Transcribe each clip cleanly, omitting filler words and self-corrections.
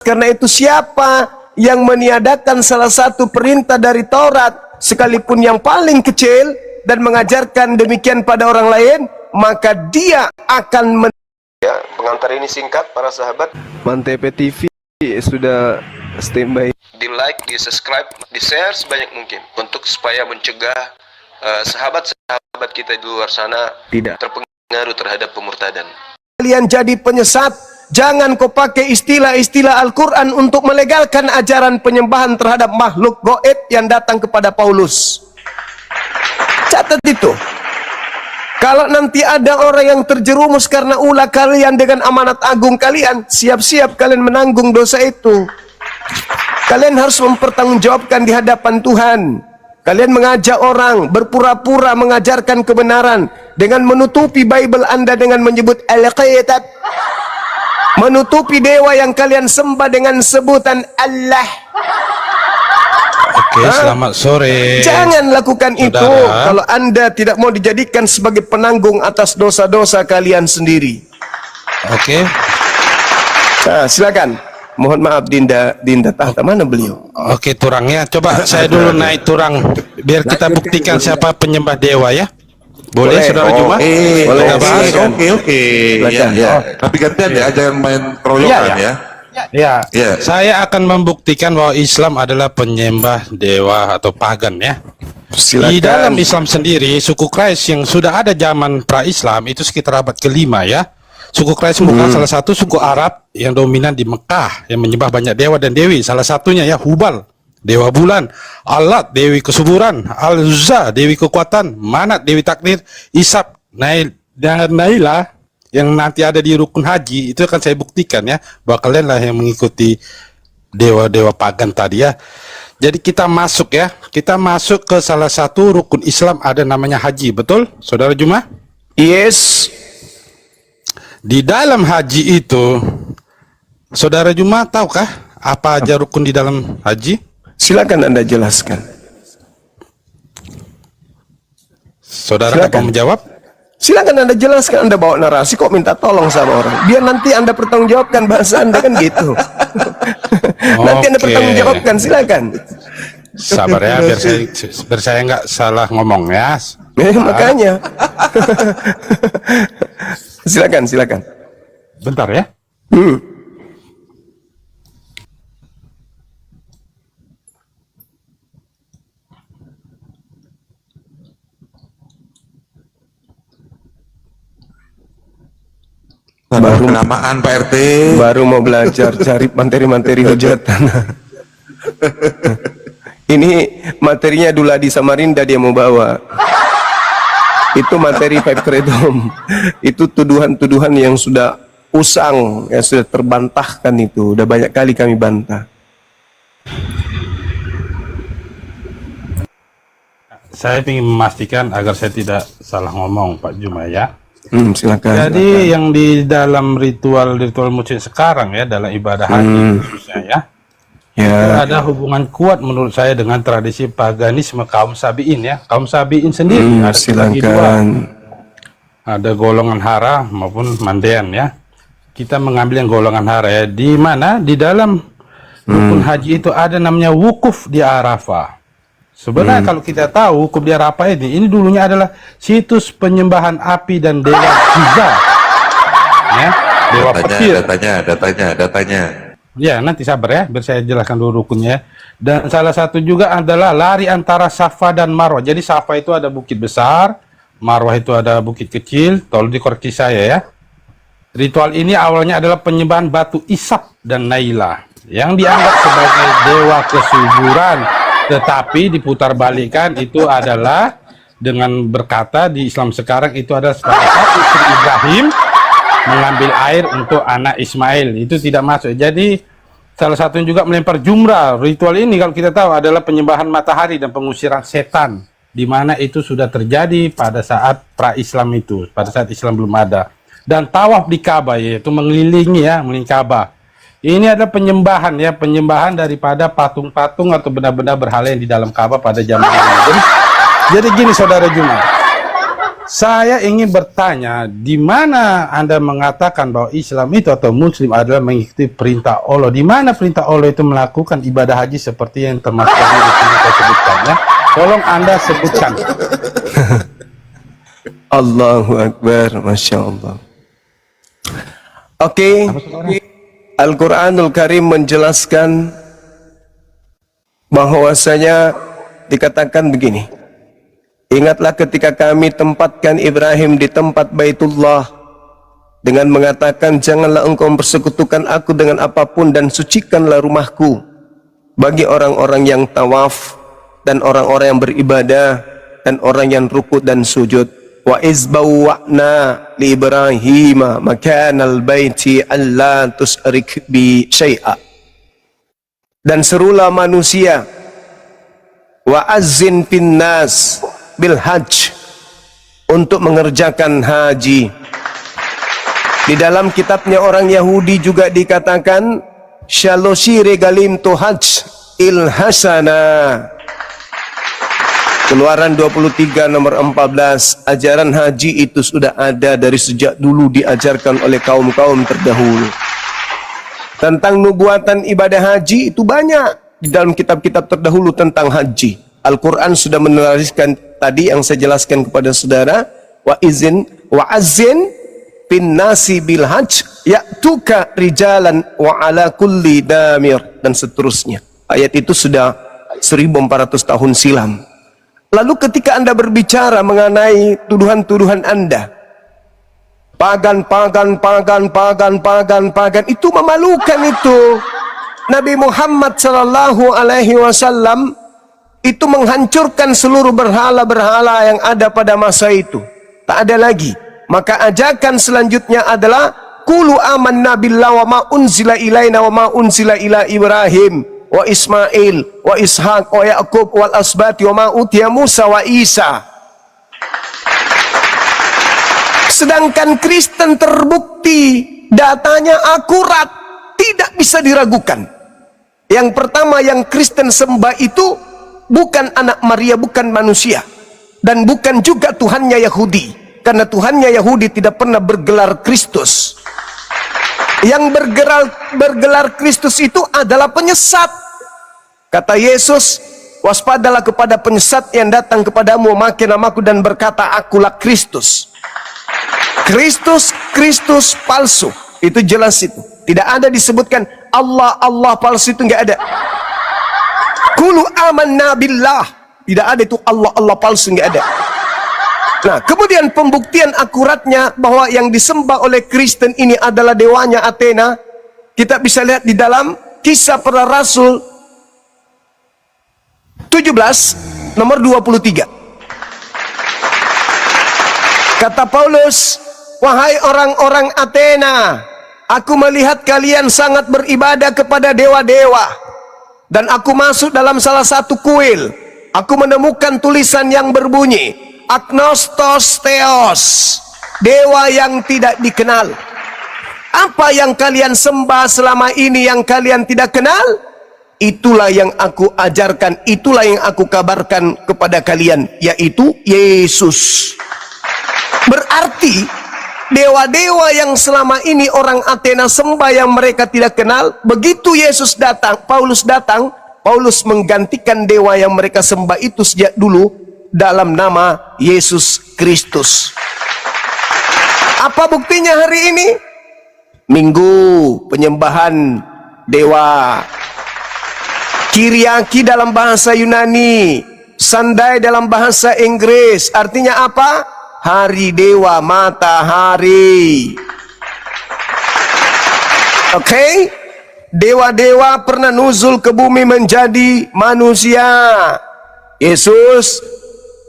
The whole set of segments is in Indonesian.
Karena itu siapa yang meniadakan salah satu perintah dari Taurat, sekalipun yang paling kecil, dan mengajarkan demikian pada orang lain, maka dia akan ya, pengantar ini singkat para sahabat. Mantep TV sudah standby. Di like, di subscribe, di share sebanyak mungkin untuk supaya mencegah sahabat-sahabat kita di luar sana tidak terpengaruh terhadap pemurtadan. Kalian jadi penyesat, jangan kau pakai istilah-istilah Al-Quran untuk melegalkan ajaran penyembahan terhadap makhluk gaib yang datang kepada Paulus. Catat itu. Kalau nanti ada orang yang terjerumus karena ulah kalian dengan amanat agung kalian, siap-siap kalian menanggung dosa itu. Kalian harus mempertanggungjawabkan di hadapan Tuhan. Kalian mengajak orang berpura-pura mengajarkan kebenaran dengan menutupi Bible Anda dengan menyebut Al-Qitab, menutupi dewa yang kalian sembah dengan sebutan Allah. Oke, selamat sore. Jangan lakukan Saudara. itu kalau Anda tidak mau dijadikan sebagai penanggung atas dosa-dosa kalian sendiri. Oke. Nah, silakan. Mohon maaf Dinda Tahta, mana beliau? Oke, turangnya. Coba saya dulu naik turang biar kita buktikan siapa penyembah dewa ya. Boleh, Saudara Juma? Boleh. Kita bahas. Oke. Ya. Tapi gantian ya, jangan main keroyokan ya. Ya, saya akan membuktikan bahwa Islam adalah penyembah dewa atau pagan ya. Silakan. Di dalam Islam sendiri, suku Quraisy yang sudah ada zaman pra-Islam itu sekitar abad ke-5 ya. Suku Quraisy bukan salah satu suku Arab yang dominan di Mekah yang menyembah banyak dewa dan dewi. Salah satunya ya Hubal, dewa bulan, Alat, dewi kesuburan, Al-Uzza, dewi kekuatan, Manat, dewi takdir, Isab, Nail dan Nailah yang nanti ada di rukun haji. Itu akan saya buktikan ya bahwa kalian lah yang mengikuti dewa-dewa pagan tadi ya. Jadi kita masuk ya, kita masuk ke salah satu rukun Islam, ada namanya haji, betul Saudara Juma? Yes. Di dalam haji itu, Saudara Juma tahukah apa aja rukun di dalam haji? Silakan Anda jelaskan. Saudara Silakan. mau menjawab? Silakan Anda jelaskan. Anda bawa narasi kok minta tolong sama orang. Biar nanti Anda pertanggungjawabkan bahasa Anda kan gitu. Nanti Anda Oke. pertanggungjawabkan, silakan. Sabar ya, biar saya nggak salah ngomong ya. Makanya. Silakan. Bentar ya. Baru kenamaan Pak RT. Baru mau belajar cari materi-materi hujatan. Ini materinya Dula di Samarinda dia mau bawa. Itu materi Pipe Kredom. Itu tuduhan-tuduhan yang sudah usang, yang sudah terbantahkan itu. Udah banyak kali kami bantah. Saya ingin memastikan agar saya tidak salah ngomong Pak Juma ya. Silakan. Jadi yang di dalam ritual muslim sekarang ya, dalam ibadah haji khususnya ya, itu ada hubungan kuat menurut saya dengan tradisi paganisme kaum Sabi'in ya. Kaum Sabi'in sendiri ada terbagi dua. Ada golongan hara maupun mandean ya. Kita mengambil yang golongan hara ya, di mana di dalam rukun haji itu ada namanya wukuf di Arafah. Sebenarnya kalau kita tahu wukuf di Arafah ini dulunya adalah situs penyembahan api dan dewa Giza. Ya, dewa petir. Datanya. Ya, nanti sabar ya, biar saya jelaskan dulu rukunnya. Dan salah satu juga adalah lari antara Safa dan Marwah. Jadi Safa itu ada bukit besar, Marwah itu ada bukit kecil. Tolong dikoreksi saya ya. Ritual ini awalnya adalah penyembahan batu Isab dan Nailah yang dianggap sebagai dewa kesuburan. Tetapi diputarbalikkan itu adalah dengan berkata di Islam sekarang itu adalah sebagai istri Ibrahim mengambil air untuk anak Ismail. Itu tidak masuk. Jadi salah satunya juga melempar jumrah. Ritual ini kalau kita tahu adalah penyembahan matahari dan pengusiran setan, di mana itu sudah terjadi pada saat pra-Islam itu, pada saat Islam belum ada. Dan tawaf di Ka'bah, yaitu mengelilingi Ka'bah. Ini adalah penyembahan ya, penyembahan daripada patung-patung atau benda-benda berhala yang di dalam Ka'bah pada zaman itu. Jadi gini Saudara Juma, Saya ingin bertanya, di mana Anda mengatakan bahwa Islam itu atau Muslim adalah mengikuti perintah Allah? Di mana perintah Allah itu melakukan ibadah haji seperti yang termasuk yang di sini saya sebutkan, ya? Tolong Anda sebutkan. Allahu Akbar, Masya Allah. Oke, Al-Quranul Karim menjelaskan bahwasanya dikatakan begini. Ingatlah ketika kami tempatkan Ibrahim di tempat Baitullah dengan mengatakan, janganlah engkau persekutukan aku dengan apapun dan sucikanlah rumahku bagi orang-orang yang tawaf dan orang-orang yang beribadah dan orang yang rukuk dan sujud. Wa izbawwa'na li Ibrahim makanal baiti alla tusrik bi syai'a. Dan serulah manusia, wa azzin fin nas bil hajj, untuk mengerjakan haji. Di dalam kitabnya orang Yahudi juga dikatakan Shaloshi regalim tu hajj il hasana. Keluaran 23 nomor 14. Ajaran haji itu sudah ada dari sejak dulu, diajarkan oleh kaum-kaum terdahulu. Tentang nubuatan ibadah haji itu banyak di dalam kitab-kitab terdahulu tentang haji. Al-Quran sudah menuliskan tadi yang saya jelaskan kepada saudara, wa azzin bin nasi bil hajj ya'tuka rijalan wa ala kulli damir, dan seterusnya. Ayat itu sudah 1400 tahun silam. Lalu ketika Anda berbicara mengenai tuduhan-tuduhan Anda, pagan, itu memalukan itu. Nabi Muhammad sallallahu alaihi wasallam itu menghancurkan seluruh berhala-berhala yang ada pada masa itu. Tak ada lagi. Maka ajakan selanjutnya adalah qulu amanna billahi wa ma unzila ilaina wa ma unzila ila Ibrahim wa Ismail wa Ishaq wa Yaqub wal asbati wa ma utiya Musa wa Isa. Sedangkan Kristen terbukti datanya akurat, tidak bisa diragukan. Yang pertama yang Kristen sembah itu bukan anak Maria, bukan manusia, dan bukan juga Tuhannya Yahudi, karena Tuhannya Yahudi tidak pernah bergelar Kristus. Yang bergelar Kristus itu adalah penyesat. Kata Yesus, waspadalah kepada penyesat yang datang kepadamu memakai namaku dan berkata, akulah Kristus. Kristus palsu, itu jelas itu. Tidak ada disebutkan Allah palsu, itu enggak ada. Qulu amanna billah, tidak ada itu Allah palsu, enggak ada. Nah, kemudian pembuktian akuratnya bahwa yang disembah oleh Kristen ini adalah dewanya Athena, kita bisa lihat di dalam Kisah Para Rasul 17 nomor 23. Kata Paulus, wahai orang-orang Athena, aku melihat kalian sangat beribadah kepada dewa-dewa. Dan aku masuk dalam salah satu kuil. Aku menemukan tulisan yang berbunyi, Agnostos Theos, dewa yang tidak dikenal. Apa yang kalian sembah selama ini yang kalian tidak kenal? Itulah yang aku ajarkan, itulah yang aku kabarkan kepada kalian, yaitu Yesus. Berarti dewa-dewa yang selama ini orang Athena sembah yang mereka tidak kenal, begitu Yesus datang, Paulus menggantikan dewa yang mereka sembah itu sejak dulu dalam nama Yesus Kristus. Apa buktinya hari ini? Minggu penyembahan dewa. Kyriaki dalam bahasa Yunani, Sandai dalam bahasa Inggris, artinya apa? Hari dewa, matahari. Oke? Dewa-dewa pernah nuzul ke bumi menjadi manusia. Yesus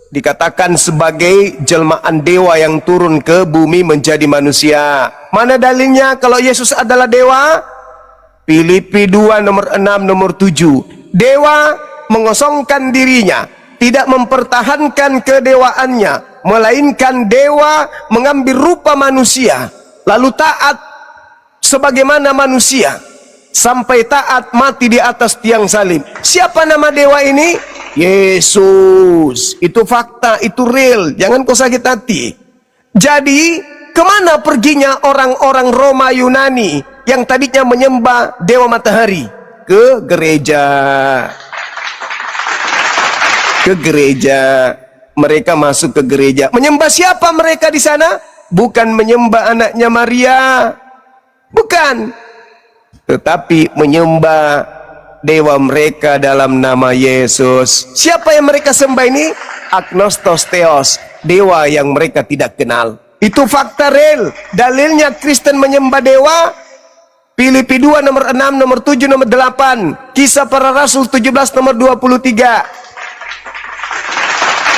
dikatakan sebagai jelmaan dewa yang turun ke bumi menjadi manusia. Mana dalilnya kalau Yesus adalah dewa? Filipi 2 nomor 6 nomor 7. Dewa mengosongkan dirinya, tidak mempertahankan kedewaannya, melainkan dewa mengambil rupa manusia, lalu taat sebagaimana manusia, sampai taat mati di atas tiang salib. Siapa nama dewa ini? Yesus. Itu fakta, itu real. Jangan kau sakit hati. Jadi, kemana perginya orang-orang Roma Yunani yang tadinya menyembah dewa matahari? Ke gereja. Ke gereja. Mereka masuk ke gereja. Menyembah siapa mereka di sana? Bukan menyembah anaknya Maria. Bukan. Tetapi menyembah dewa mereka dalam nama Yesus. Siapa yang mereka sembah ini? Agnostos Theos, dewa yang mereka tidak kenal. Itu fakta real. Dalilnya Kristen menyembah dewa. Filipi 2 nomor 6, nomor 7, nomor 8. Kisah Para Rasul 17 nomor 23.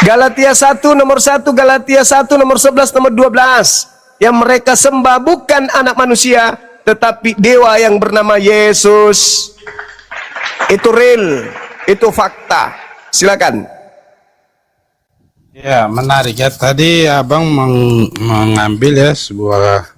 Galatia 1 nomor 1, Galatia 1 nomor 11, nomor 12. Yang mereka sembah bukan anak manusia, tetapi dewa yang bernama Yesus. Itu real, itu fakta. Silakan. Ya, menarik ya. Tadi Abang mengambil ya sebuah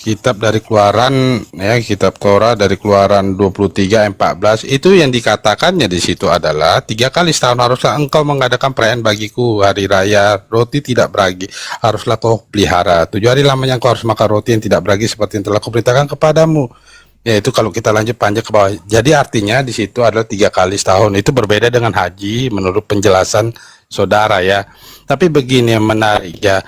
kitab dari Keluaran, ya, kitab Torah dari Keluaran 23:14. Itu yang dikatakannya di situ adalah 3 kali setahun haruslah engkau mengadakan perayaan bagiku, hari raya roti tidak beragi haruslah kau pelihara. 7 hari lamanya kau harus makan roti yang tidak beragi seperti yang telah kuperintahkan kepadamu. Ya, itu kalau kita lanjut panjang ke bawah. Jadi artinya di situ adalah 3 kali setahun. Itu berbeda dengan haji menurut penjelasan saudara ya. Tapi begini yang menarik ya.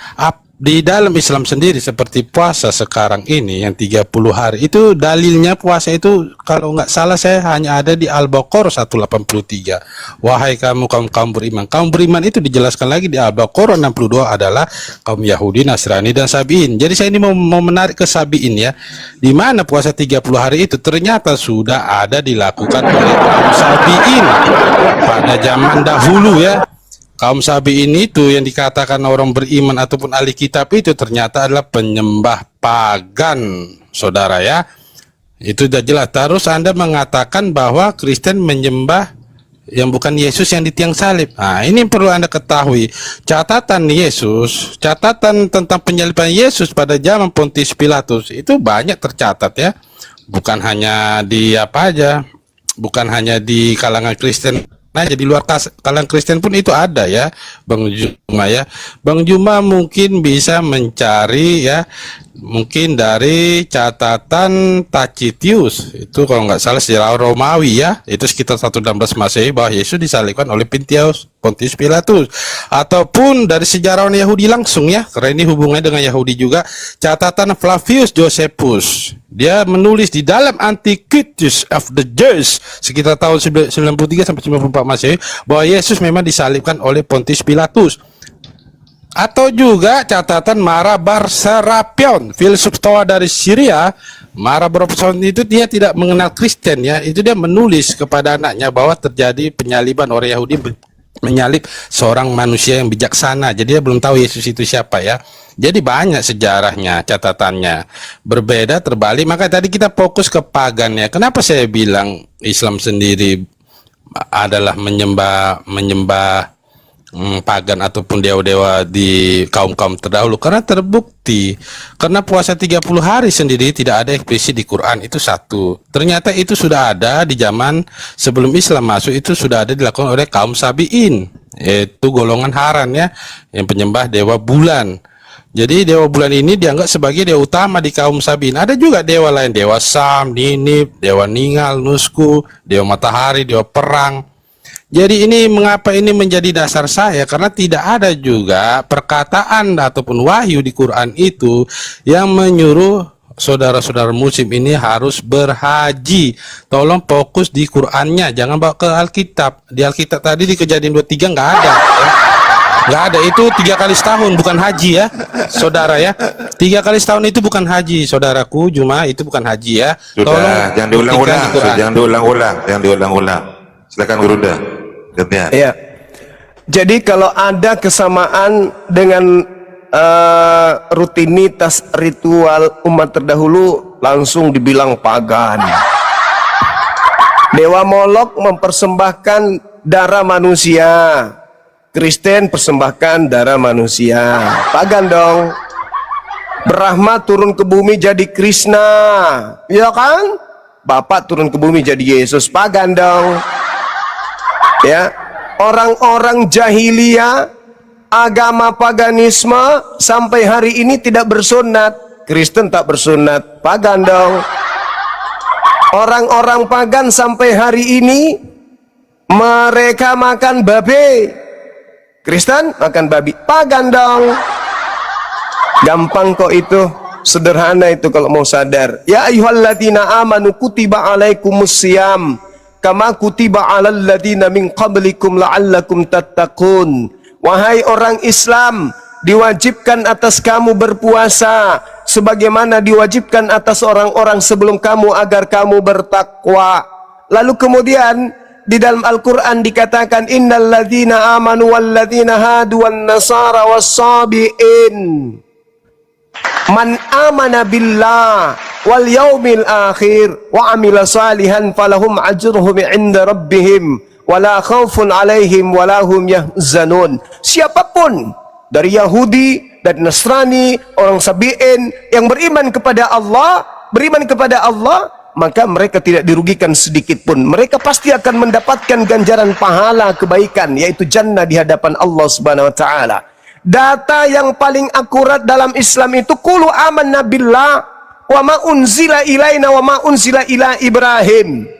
Di dalam Islam sendiri seperti puasa sekarang ini yang 30 hari itu dalilnya puasa itu kalau nggak salah saya hanya ada di Al-Baqarah 183. Wahai kaum beriman. Kaum beriman itu dijelaskan lagi di Al-Baqarah 62 adalah kaum Yahudi, Nasrani dan Sabi'in. Jadi saya ini mau menarik ke Sabi'in ya. Di mana puasa 30 hari itu ternyata sudah ada dilakukan oleh kaum Sabi'in pada zaman dahulu ya. Kaum Sabi'in itu yang dikatakan orang beriman ataupun ahli kitab itu ternyata adalah penyembah pagan, saudara ya. Itu sudah jelas. Terus Anda mengatakan bahwa Kristen menyembah yang bukan Yesus yang di tiang salib. Nah, ini perlu Anda ketahui. Catatan Yesus, catatan tentang penyaliban Yesus pada zaman Pontius Pilatus itu banyak tercatat ya. Bukan hanya di apa aja, bukan hanya di kalangan Kristen. Nah, jadi luar kalangan Kristen pun itu ada ya, Bang Juma ya. Bang Juma mungkin bisa mencari ya, mungkin dari catatan Tacitus, itu kalau nggak salah sejarah Romawi ya, itu sekitar 116 Masehi bahwa Yesus disalibkan oleh Pontius Pilatus. Ataupun dari sejarawan Yahudi langsung ya, karena ini hubungannya dengan Yahudi juga, catatan Flavius Josephus. Dia menulis di dalam Antiquities of the Jews sekitar tahun 93 sampai 94 Masehi bahwa Yesus memang disalibkan oleh Pontius Pilatus. Atau juga catatan Marabar Serapion, filsuf Stoa dari Syria. Marabar Serapion itu dia tidak mengenal Kristen ya, itu dia menulis kepada anaknya bahwa terjadi penyaliban orang Yahudi menyalib seorang manusia yang bijaksana. Jadi dia belum tahu Yesus itu siapa ya. Jadi banyak sejarahnya, catatannya berbeda, terbalik. Maka tadi kita fokus ke pagan ya. Kenapa saya bilang Islam sendiri adalah menyembah pagan ataupun dewa-dewa di kaum-kaum terdahulu? Karena terbukti, karena puasa 30 hari sendiri tidak ada eksplisit di Quran, itu satu. Ternyata itu sudah ada di zaman sebelum Islam masuk, itu sudah ada dilakukan oleh kaum Sabi'in, yaitu golongan Haran ya, yang penyembah dewa bulan. Jadi dewa bulan ini dianggap sebagai dewa utama di kaum Sabi'in. Ada juga dewa lain, dewa Sam, Ninip, dewa Ningal, Nusku, dewa matahari, dewa perang. Jadi ini mengapa ini menjadi dasar saya, karena tidak ada juga perkataan ataupun wahyu di Quran itu yang menyuruh saudara-saudara muslim ini harus berhaji. Tolong fokus di Qurannya, jangan bawa ke Alkitab. Di Alkitab tadi di Kejadian 23 nggak ada ya. Nggak ada, itu 3 kali setahun, bukan haji ya saudara ya. 3 kali setahun itu bukan haji, saudaraku. Cuma itu bukan haji ya. Sudah, tolong jangan diulang-ulang, jangan diulang-ulang. Silakan Gurunda. Ya. Jadi kalau ada kesamaan dengan rutinitas ritual umat terdahulu, langsung dibilang pagan. Dewa Molok mempersembahkan darah manusia, Kristen persembahkan darah manusia, pagan dong. Brahma turun ke bumi jadi Krishna, ya kan? Bapak turun ke bumi jadi Yesus, pagan dong. Ya, Orang-orang jahiliyah, agama paganisme sampai hari ini tidak bersunat. Kristen tak bersunat, pagan dong. Orang-orang pagan sampai hari ini mereka makan babi. Kristen makan babi, pagan dong. Gampang kok itu, sederhana itu kalau mau sadar. Ya ayyuhalladzina amanu kutiba alaikumusiyam kama kutiba alal ladzina min qablikum la'allakum tattaqun. Wahai orang Islam, diwajibkan atas kamu berpuasa sebagaimana diwajibkan atas orang-orang sebelum kamu agar kamu bertakwa. Lalu kemudian di dalam Al-Quran dikatakan innal ladzina amanu wal ladzina hadu wan nasara was-sabiin man amana billah wal yaumil akhir wa amila salihan falahum ajruhum inda rabbihim wala khaufun alaihim wala hum yahzanun. Siapapun dari Yahudi dan Nasrani, orang Sabi'in yang beriman kepada Allah, maka mereka tidak dirugikan sedikit pun. Mereka pasti akan mendapatkan ganjaran pahala kebaikan, yaitu jannah di hadapan Allah Subhanahu wa taala. Data yang paling akurat dalam Islam itu qulu amanna billah wa ma unzila ilaina wa ma unzila ila Ibrahim.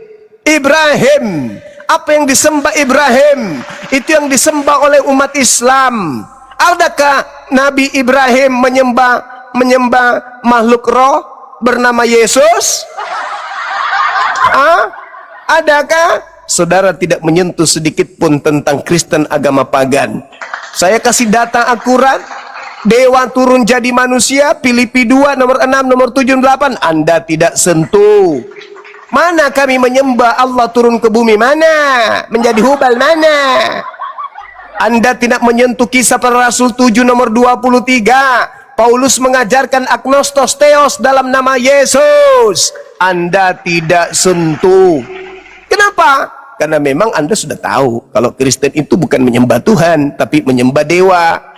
Ibrahim, apa yang disembah Ibrahim, itu yang disembah oleh umat Islam. Adakah Nabi Ibrahim menyembah makhluk roh bernama Yesus? Adakah? Saudara tidak menyentuh sedikit pun tentang Kristen agama pagan. Saya kasih data akurat. Dewa turun jadi manusia, Filipi 2 nomor 6 nomor 7 8. Anda tidak sentuh. Mana kami menyembah Allah turun ke bumi? Mana? Menjadi hubal mana? Anda tidak menyentuh kisah para Rasul 7 nomor 23. Paulus mengajarkan agnostos theos dalam nama Yesus. Anda tidak sentuh. Kenapa? Karena memang Anda sudah tahu kalau Kristen itu bukan menyembah Tuhan, tapi menyembah dewa.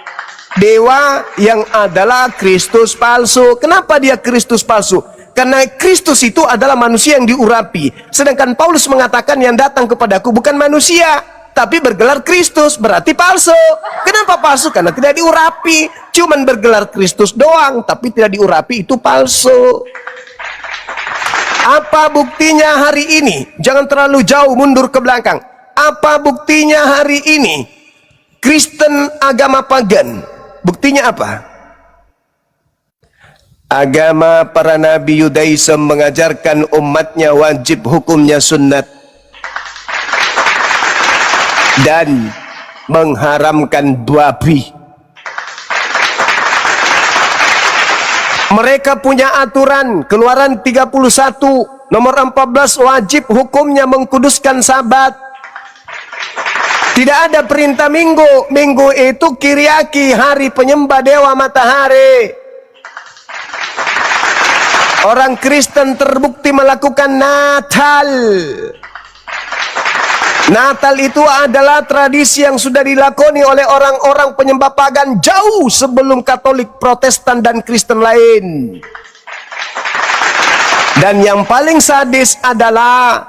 Dewa yang adalah Kristus palsu. Kenapa dia Kristus palsu? Karena Kristus itu adalah manusia yang diurapi. Sedangkan Paulus mengatakan yang datang kepadaku bukan manusia, tapi bergelar Kristus, berarti palsu. Kenapa palsu? Karena tidak diurapi. Cuman bergelar Kristus doang, tapi tidak diurapi, itu palsu. Apa buktinya hari ini? Jangan terlalu jauh mundur ke belakang. Apa buktinya hari ini? Kristen agama pagan. Buktinya apa? Agama para nabi Yudaism mengajarkan umatnya wajib hukumnya sunnat dan mengharamkan babi. Mereka punya aturan, Keluaran 31 nomor 14, wajib hukumnya mengkuduskan Sabat. Tidak ada perintah minggu. Minggu itu Kiriaki, hari penyembah dewa matahari. Orang Kristen terbukti melakukan Natal. Natal itu adalah tradisi yang sudah dilakoni oleh orang-orang penyembah pagan jauh sebelum Katolik, Protestan, dan Kristen lain. Dan yang paling sadis adalah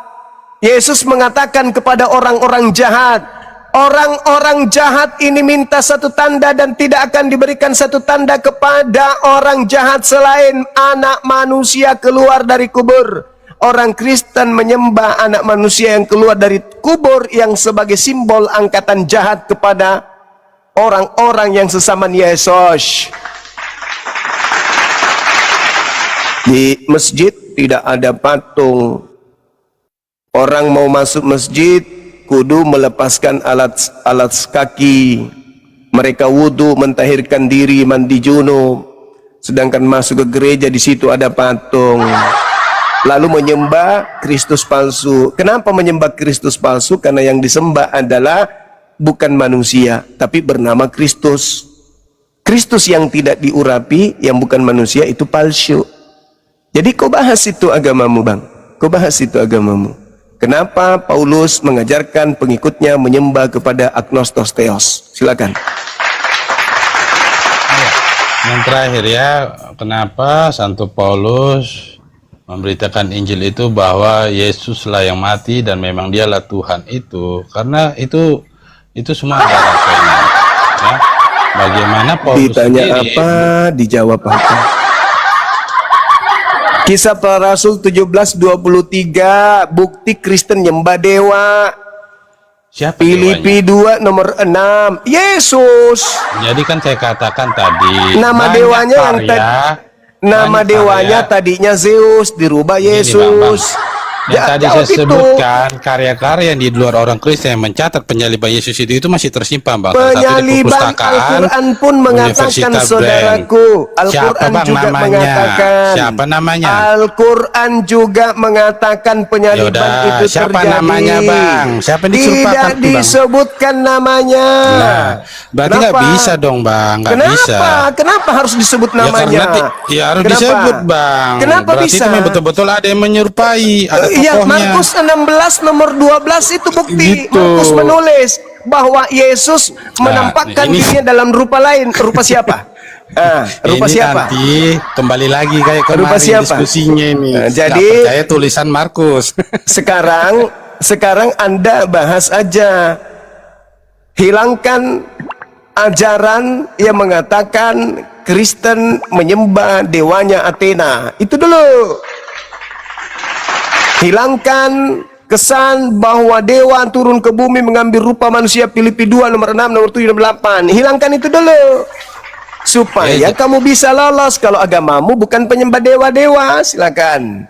Yesus mengatakan kepada orang-orang jahat, orang-orang jahat ini minta satu tanda dan tidak akan diberikan satu tanda kepada orang jahat selain anak manusia keluar dari kubur. Orang Kristen menyembah anak manusia yang keluar dari kubur yang sebagai simbol angkatan jahat kepada orang-orang yang sesama Yesus. Di masjid tidak ada patung. Orang mau masuk masjid kudu melepaskan alat kaki. Mereka wudu, mentahirkan diri, mandi junub. Sedangkan masuk ke gereja di situ ada patung. Lalu menyembah Kristus palsu. Kenapa menyembah Kristus palsu? Karena yang disembah adalah bukan manusia, tapi bernama Kristus. Kristus yang tidak diurapi, yang bukan manusia, itu palsu. Jadi kau bahas itu agamamu, bang. Kau bahas itu agamamu. Kenapa Paulus mengajarkan pengikutnya menyembah kepada agnostos theos? Silakan. Yang terakhir ya, kenapa Santo Paulus memberitakan Injil itu bahwa Yesuslah yang mati dan memang dialah Tuhan itu? Karena itu Itu semua ada rasanya. Ya. Bagaimana Paulus Ditanya sendiri, apa, dijawab apa. Kisah Para Rasul 17:23, bukti Kristen nyembah dewa. siapa Filipi dewanya? 2 nomor 6, Yesus. Jadi kan saya katakan tadi, Nama banyak dewanya yang karya, Nama banyak dewanya karya. tadinya Zeus, dirubah Gini, Bang, Yesus. Yang tadi saya jawab itu. sebutkan karya-karya yang di luar orang Kristen yang mencatat penyaliban Yesus itu masih tersimpan, Bang. Salah satu di Penyaliban perpustakaan Al-Quran pun mengatakan, Universitas saudaraku, Siapa, Al-Quran Bang, juga namanya? mengatakan. Siapa namanya? Al-Quran juga mengatakan penyaliban Yaudah, itu siapa terjadi. namanya, Bang? Siapa yang disuruhkan Tidak tuh, Bang? disebutkan namanya. Nah, berarti nggak Kenapa? bisa dong, Bang. Nggak Kenapa? bisa. Kenapa harus disebut Ya namanya? karena ya harus Kenapa? disebut, Bang. Kenapa Berarti bisa? itu memang betul-betul ada yang menyerupai, ada Iya, tokohnya. Markus 16 nomor 12 itu bukti. Gitu. Markus menulis bahwa Yesus menampakkan ini- dirinya dalam rupa lain. Rupa siapa? Rupa Ini siapa? nanti kembali lagi kayak Rupa kemarin siapa? diskusinya ini. Jadi- Nggak percaya tulisan Markus. Sekarang Anda bahas aja. Hilangkan ajaran yang mengatakan Kristen menyembah dewanya Athena. Itu dulu. Hilangkan kesan bahwa dewa turun ke bumi mengambil rupa manusia, Filipi 2 nomor 6 nomor 7 nomor 8. Hilangkan itu dulu. Supaya kamu bisa lolos. Kalau agamamu bukan penyembah dewa-dewa, silakan.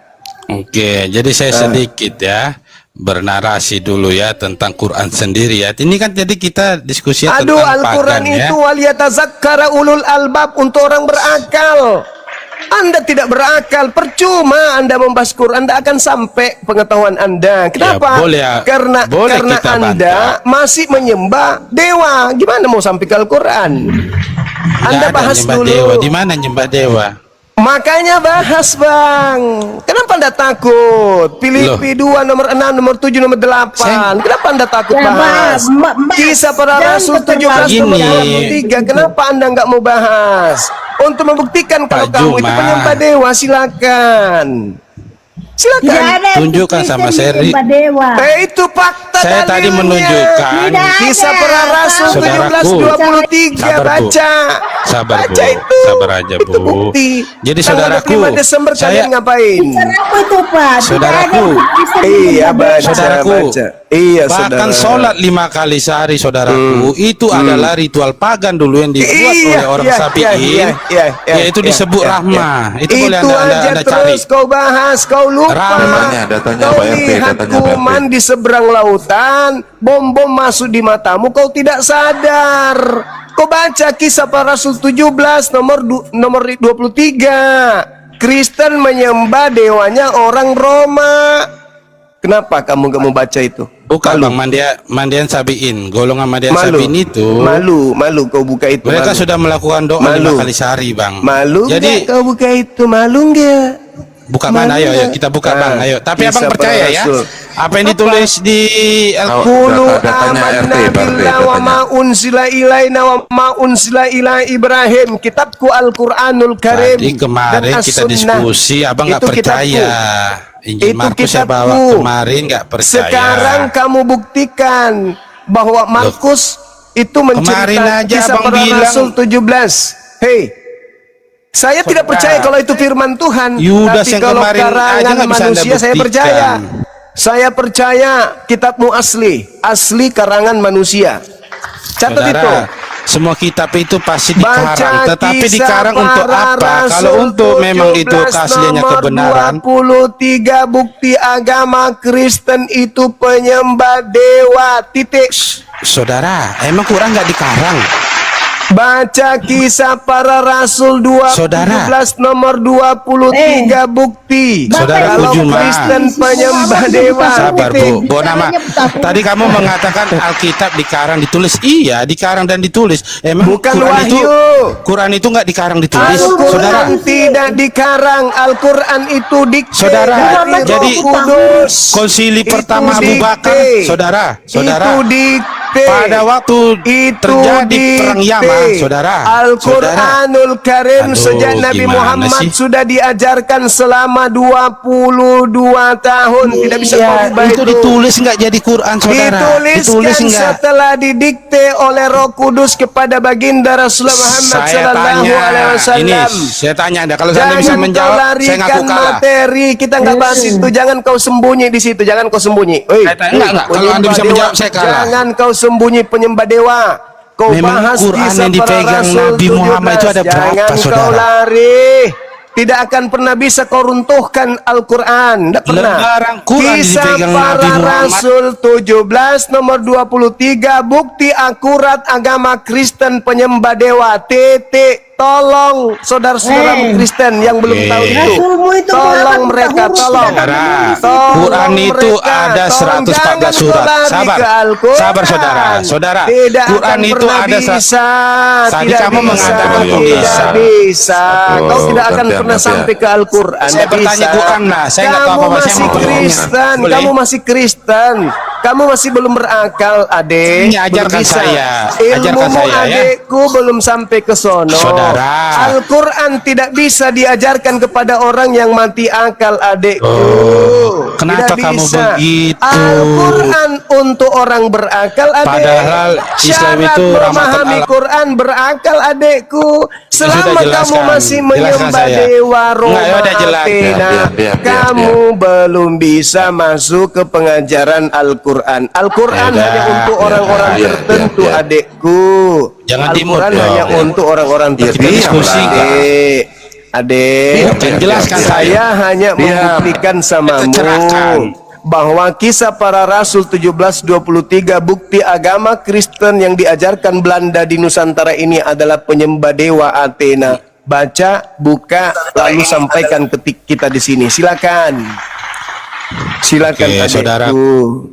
Oke, jadi saya sedikit ya bernarasi dulu ya tentang Quran sendiri ya. Ini kan jadi kita diskusi Aduh, tentang Al-Quran pagan ya. itu waliyatazakkara ulul albab, untuk orang berakal. Anda tidak berakal, percuma Anda membahas Quran, Anda akan sampai pengetahuan Anda. Kenapa? boleh ya, Karena boleh kita Anda bantah. masih menyembah dewa. Gimana mau sampai ke Al-Quran? Anda Nggak ada bahas nyembah dulu. dewa. Di mana nyembah dewa? Makanya bahas, Bang. Kenapa Anda takut? Filipi 2 nomor 6 nomor 7 nomor 8. Kenapa Anda takut Ya, bahas? Kisah Para jangan Rasul 17 nomor Begini. 23. Kenapa Anda nggak mau bahas? Untuk membuktikan kalau Pak kamu itu Juma. penyembah dewa, silakan. Tidak Silakan. ada Tunjukkan Kristen sama saya, menyembah dewa. Itu fakta Saya tadi dalilnya. menunjukkan. Tidak ada. Kisah Para Rasul Saudaraku. 17:23. Sabar, Bu. Baca. Sabar, Bu. Baca itu. Sabar aja, Bu. Itu bukti. Jadi, Tanggal saudaraku, 25 Desember saya- kalian ngapain? Saudaraku itu, Pak. Tidak Saudaraku. ada Kristen Iya, menyembah dewa. baca, Saudaraku, baca. Iya, bahkan saudara. sholat 5 kali sehari, saudaraku, itu adalah ritual pagan dulu yang dibuat Iya, oleh orang iya, Sabi'in, iya, yaitu iya, disebut iya, rahmah. iya. Itu boleh Itu anda aja cari. terus kau bahas, kau lupa. Rahmah. Datanya Kau Pak RT, lihat datanya Pak RT. kuman di seberang lautan, bom-bom masuk di matamu, kau tidak sadar. Kau baca Kisah Para Rasul 17 nomor 23. Kristen menyembah dewanya orang Roma. Kenapa kamu gak mau baca itu? Bukan Bang, Mandian Sabi'in, golongan Mandian Malu, Sabi'in itu malu kau buka itu. mereka malu. sudah melakukan doa Malu. 5 kali sehari, Bang. Malu Jadi nggak kau buka itu? Malu nggak? buka Malu mana? Ayo nggak? kita buka, Bang. Ayo. Tapi Kisah Abang percaya Para ya, Rasul. apa yang ditulis di Qulu Datanya amanna RT, Pak RT, billah wa ma unsila ilaina wa ma unsila ila Ibrahim. Kitabku Al-Qur'anul Karim. Tadi kemarin dan kita As-Sunnah. diskusi, Abang nggak Itu percaya. Injil Itu Markus saya kitabku. bawa kemarin nggak percaya. Sekarang kamu buktikan bahwa Markus itu kemarin menceritakan aja Kisah Abang Para bilang- Rasul 17. Hei, saya tidak percaya kalau itu firman Tuhan. Yudas tapi yang kalau kemarin aja karangan nggak bisa Anda manusia saya buktikan. percaya. Saya percaya kitabmu asli karangan manusia. Catat itu. Saudara, semua kitab itu pasti Baca dikarang, tetapi Kisah dikarang untuk Para apa? Kalau Rasul untuk memang itu 17 keasliannya nomor kebenaran, 23 bukti agama Kristen itu penyembah dewa. Titik. saudara, emang Quran nggak dikarang? Baca Kisah Para Rasul 2 Saudara. 17 nomor 23 bukti. Saudara Kalau Juma. Kristen penyembah dewa. Sabar Titik. Bu, Nama. Tadi kamu mengatakan Alkitab dikarang ditulis. Iya, dikarang dan ditulis. Emang Bukan Quran wahyu. Quran itu nggak dikarang ditulis, saudara. Al-Quran tidak dikarang. Al-Quran itu dikte Saudara, dari jadi Roh Kudus. Konsili Itu pertama Abu Bakar, dikte. saudara. Itu dikte pada waktu itu terjadi perang Yaman, saudara. Al-Quranul Karim Aduh, sejak Nabi gimana Muhammad sih? sudah diajarkan selama 22 tahun. Tidak bisa kau Iya, ubah itu ditulis nggak jadi Quran, saudara? Dituliskan nggak? setelah didikte oleh Roh Kudus kepada baginda Rasulullah Muhammad sallallahu alaihi wasallam. Saya tanya Anda, kalau saya bisa menjawab, saya ngaku kalah. Materi, kita nggak bahas itu. Jangan kau sembunyi di situ. Jangan kau sembunyi. Enggak. Kalau Anda bisa menjawab, saya kalah. Jangan kau sembunyi penyembah dewa. Kau Memang bahas Quran kisah yang para dipegang rasul Nabi Muhammad itu ada 17. berapa, Jangan kau saudara? lari. Tidak akan pernah bisa kau runtuhkan Al-Quran. Tidak pernah. Lembaran Quran Kisah dipegang Nabi para Muhammad. Rasul 17 nomor 23 bukti akurat agama Kristen penyembah dewa. Titik. Tolong saudara-saudara Kristen yang belum tahu itu. Rasulmu itu Tolong Muhammad mereka, Tahun tolong. Saudara, Tolong Quran itu mereka, ada tolong 114 jangan surat. kau lari Sabar. ke Al-Quran. Sabar, saudara. Tidak Quran akan itu pernah ada bisa. Tadi Tidak kamu bisa, mengatakan tidak bisa. bisa. Kau Oh, tidak akan gantian, pernah gantian. sampai ke Al-Quran. Saya Tidak bertanya bisa. Quran lah. Saya nggak tahu Kamu apa-apa. Saya masih mau bertanya. Kristen. Boleh? Kamu masih Kristen. Kamu masih belum berakal, adik. Ini ajarkan Belum bisa. saya. Ajarkan Ilmumu, saya, ya. adikku, belum sampai ke sono. Saudara. Al-Quran tidak bisa diajarkan kepada orang yang mati akal, adikku. Kenapa Tidak kamu bisa. begitu? Al-Quran untuk orang berakal, adik. Padahal Islam Syarat itu rahmatan memahami alam. Quran berakal, adikku. Selama Sudah kamu jelaskan. masih Jelaskan menyembah saya. dewa Roma, Enggak, ya udah jelas. Athena, Biar. kamu belum bisa masuk ke pengajaran Al-Quran. Al-Quran Ya udah. hanya untuk orang-orang Biar. tertentu, adikku. Jangan dimut Al-Quran dong. hanya untuk orang-orang Ya, tertentu. diam diskusi, lah. Adik. Adik, Jangan jelaskan saya hanya Diam. membuktikan samamu Cerahkan. bahwa kisah para rasul 1723 bukti agama Kristen yang diajarkan Belanda di Nusantara ini adalah penyembah dewa Athena. Baca, buka, lalu sampaikan ketik kita di sini. Silakan. Silakan, Oke, adikku. Saudaraku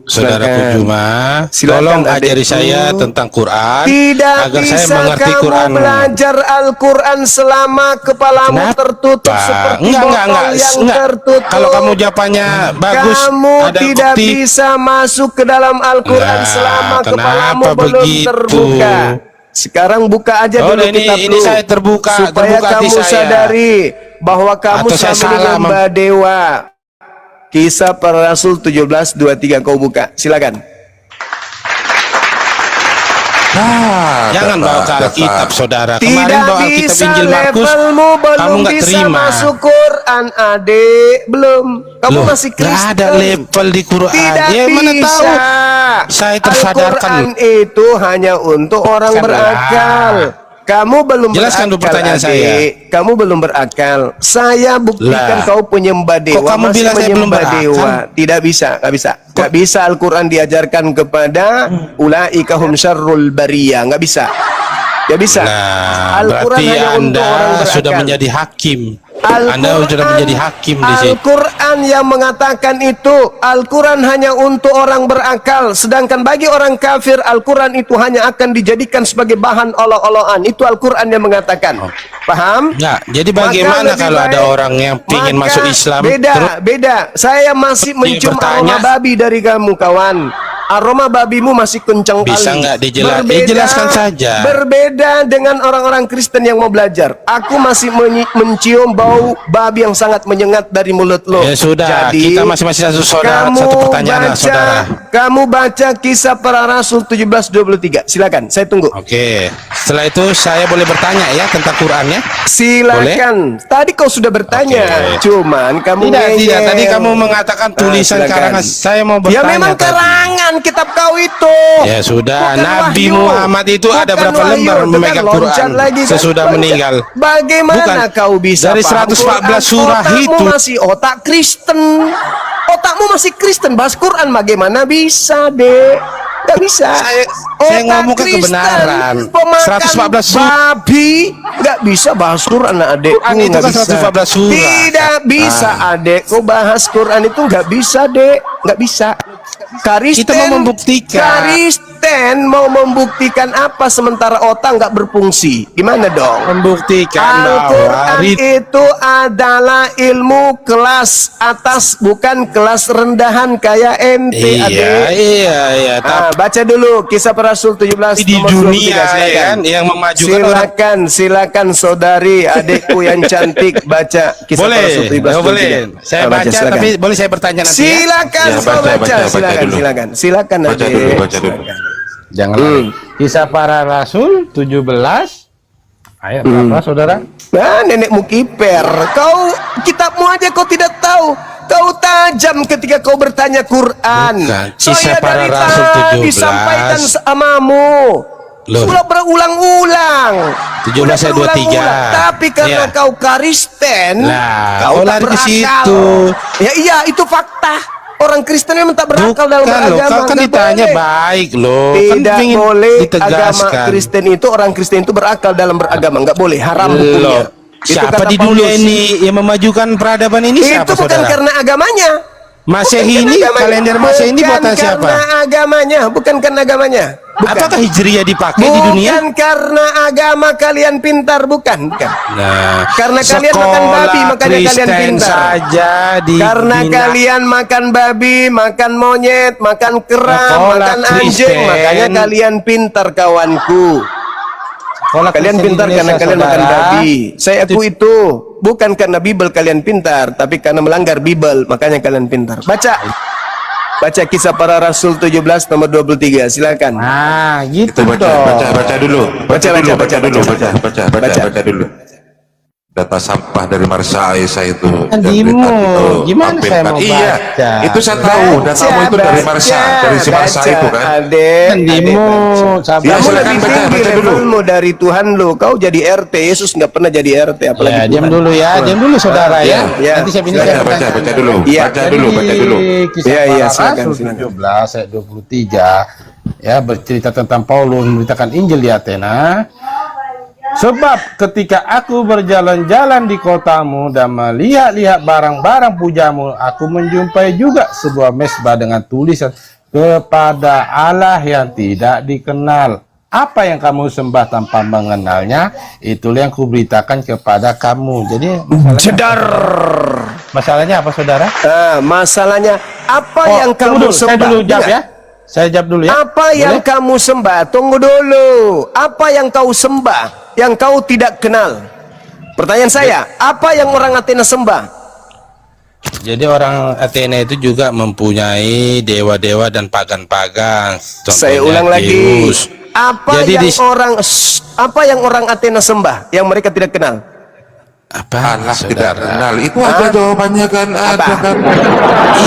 Silakan. Juma, Silakan, tolong ajari adikku. saya tentang Quran Tidak agar saya bisa mengerti kamu Quran. belajar Al-Quran selama kepalamu Kenapa? tertutup seperti Enggak. botol yang Enggak. tertutup. Kalau kamu jawabannya bagus, Kamu ada tidak bukti. bisa masuk ke dalam Al-Quran Nah, selama kepalamu kenapa belum begitu? terbuka. Sekarang buka aja Oh, dulu ini kitabmu. saya terbuka supaya hati kamu saya. sadari bahwa kamu Atau saya selama ini salah, menyembah dewa. Kisah para Rasul 1723 kau buka. Silakan. Jangan bawa ke Alkitab, saudara. Kemarin Tidak bawa Alkitab bisa, Injil Markus, levelmu kamu belum nggak bisa terima. masuk Quran, adik. Belum. Kamu Loh, masih Kristen. nggak ada level di Quran. Tidak Ya, bisa. mana tahu? Saya tersadarkan. Al-Quran itu hanya untuk orang Sadarlah. berakal. Kamu belum Jelaskan dulu berakal, pertanyaan adik. saya. Kamu belum berakal. Saya buktikan Lah. kau penyembah dewa. Kok kamu masih bilang saya belum menyembah berakal? dewa. Tidak bisa, nggak bisa. Nggak bisa Al-Quran diajarkan kepada ulaika hum syarrul bariyah. Nggak bisa. Nggak bisa. Nah, Al-Quran berarti hanya untuk orang Anda berakal. sudah menjadi hakim. Al-Quran- Anda sudah menjadi hakim di sini. Al-Quran yang mengatakan itu, Al-Quran hanya untuk orang berakal, sedangkan bagi orang kafir Al-Quran itu hanya akan dijadikan sebagai bahan olok-olokan. Itu Al-Quran yang mengatakan. Paham? Nah, jadi bagaimana Maka kalau lebih ada baik- orang yang ingin maka masuk Islam? Beda. Saya masih mencium bertanya. aroma babi dari kamu, kawan. Aroma babimu masih kencang Bisa kali. nggak dijelaskan? Berbeda- Jelaskan saja. Berbeda dengan orang-orang Kristen yang mau belajar. Aku masih mencium bau babi yang sangat menyengat dari mulut lo. Ya sudah, Jadi, kita masing-masing satu saudara, kamu satu pertanyaan lah, baca- saudara. Kamu baca kisah para Rasul 1723. Silakan, saya tunggu. Oke, setelah itu saya boleh bertanya ya tentang Qurannya? Silakan. Tadi kau sudah bertanya, Oke. cuman kamu Tidak, ngeyel. tadi kamu mengatakan tulisan silakan. karangan. Saya mau bertanya. Ya memang tadi. karangan kitab kau itu. Ya sudah, Bukan Nabi wahyu. Muhammad itu ada Bukan berapa wahyu. lembar Itu kan memegang loncat Quran lagi, kan? sesudah Loncat. meninggal? Bagaimana Bukan. kau bisa Dari paham 114 Quran? surah Otakmu itu. masih otak Kristen. Otakmu masih Kristen, bahas Quran bagaimana bisa, Dek? Gak bisa. Saya Otak ngomong ke Kristen, kebenaran. pemakan 114 surah. babi gak bisa bahas Quran, adekku. Quran itu Nggak kan bisa. 114 surah. Tidak bisa, adekku, bahas Quran itu gak bisa, Dek. Gak bisa. Kristen, Kita mau membuktikan. Kristen mau membuktikan apa sementara otak nggak berfungsi? Gimana dong? Membuktikan bahwa Al-Quran itu adalah ilmu kelas atas, bukan kelas rendahan kayak ente, iya. baca dulu Kisah Para Rasul 17 Di nomor dunia 23, silakan. kan yang memajukan orang. Silakan saudari adikku yang cantik baca Kisah Para Rasul 17 boleh. Saya baca, silakan. tapi boleh saya bertanya nanti. Silakan, Ya, kau baca, dulu. silakan Baca adik. dulu, baca dulu. Jangan lari. Kisah Para Rasul 17 ayat berapa, saudara? Nah, nenekmu kiper. Kau kitabmu aja kau tidak tahu. Kau tajam ketika kau bertanya Quran. Bukan. Saya Kisah Para dari Rasul tadi 17. sampaikan samamu. Loh. Sudah berulang-ulang. 17 ayat 23. Tapi karena Iya. kau Kristen, Nah, kau kau tak lari ke berakal. situ. Ya iya, itu fakta. Orang Kristen memang tak berakal dalam Bukan loh, beragama. kau kan Nggak ditanya boleh. baik loh. Kan Tidak ingin boleh agama ditegaskan. Kristen itu, orang Kristen itu berakal dalam beragama, nggak boleh, haram hukumnya. Loh, Itu siapa kata di dunia Paulus. ini yang memajukan peradaban ini? Siapa, Itu bukan saudara? karena agamanya. Masehi Bukan ini, karena agamanya. kalender Masehi ini buatan Bukan siapa? karena agamanya, bukan karena agamanya. Bukan. Apakah Hijriah dipakai di dunia? Bukan karena agama kalian pintar, bukan. Nah, Karena kalian makan babi, makanya kalian Kristen pintar. saja di Karena Bina. kalian makan babi, makan monyet, makan kerang, Sekolah makan anjing, Kristen. makanya kalian pintar, kawanku. Sekolah Kalian Kristen pintar karena Indonesia, kalian makan saudara. babi. Saya akui itu. Bukan karena Bible kalian pintar, tapi karena melanggar Bible, makanya kalian pintar. Baca. Baca Kisah Para Rasul 17 nomor 23. Silakan. Nah, gitu Itu baca, dong. baca dulu. Baca dulu. Baca. Baca dulu. Data sampah dari Marsaisa itu. Dimu, gimana saya mau Iya, baca? itu saya tahu. Datamu itu dari Marsa, dari si Marsa itu kan. Adek, Dimu, sabar. Ya, kamu silakan lebih baca, tinggi baca dulu. levelmu dari Tuhan lu. Kau jadi RT, Yesus nggak pernah jadi RT, apalagi Ya, diam Tuhan. dulu ya, diam dulu saudara ya. Ya. Nanti saya Baca, baca dulu. Iya. Baca dulu. Kisah Iya, iya, Para silakan, Rasul silakan. 17 ayat 23 ya bercerita tentang Paulus memberitakan Injil di Athena. Sebab ketika aku berjalan-jalan di kotamu dan melihat-lihat barang-barang pujamu, aku menjumpai juga sebuah mesbah dengan tulisan kepada Allah yang tidak dikenal. Apa yang kamu sembah tanpa mengenalnya, itulah yang kuberitakan kepada kamu. Jadi masalahnya apa, saudara? Masalahnya apa yang tunggu kamu dulu, saya sembah? dulu jawab Dengar. ya. Saya jawab dulu ya. Apa yang Boleh? kamu sembah? Tunggu dulu. Apa yang kau sembah yang kau tidak kenal? Pertanyaan saya, apa yang orang Athena sembah? Jadi orang Athena itu juga mempunyai dewa-dewa dan pagan-pagan. Saya Contohnya ulang lagi. Zeus. Apa Jadi yang orang Athena sembah yang mereka tidak kenal? Apa? Allah saudara? tidak kenal. Itu aja jawabannya kan. Ada kan.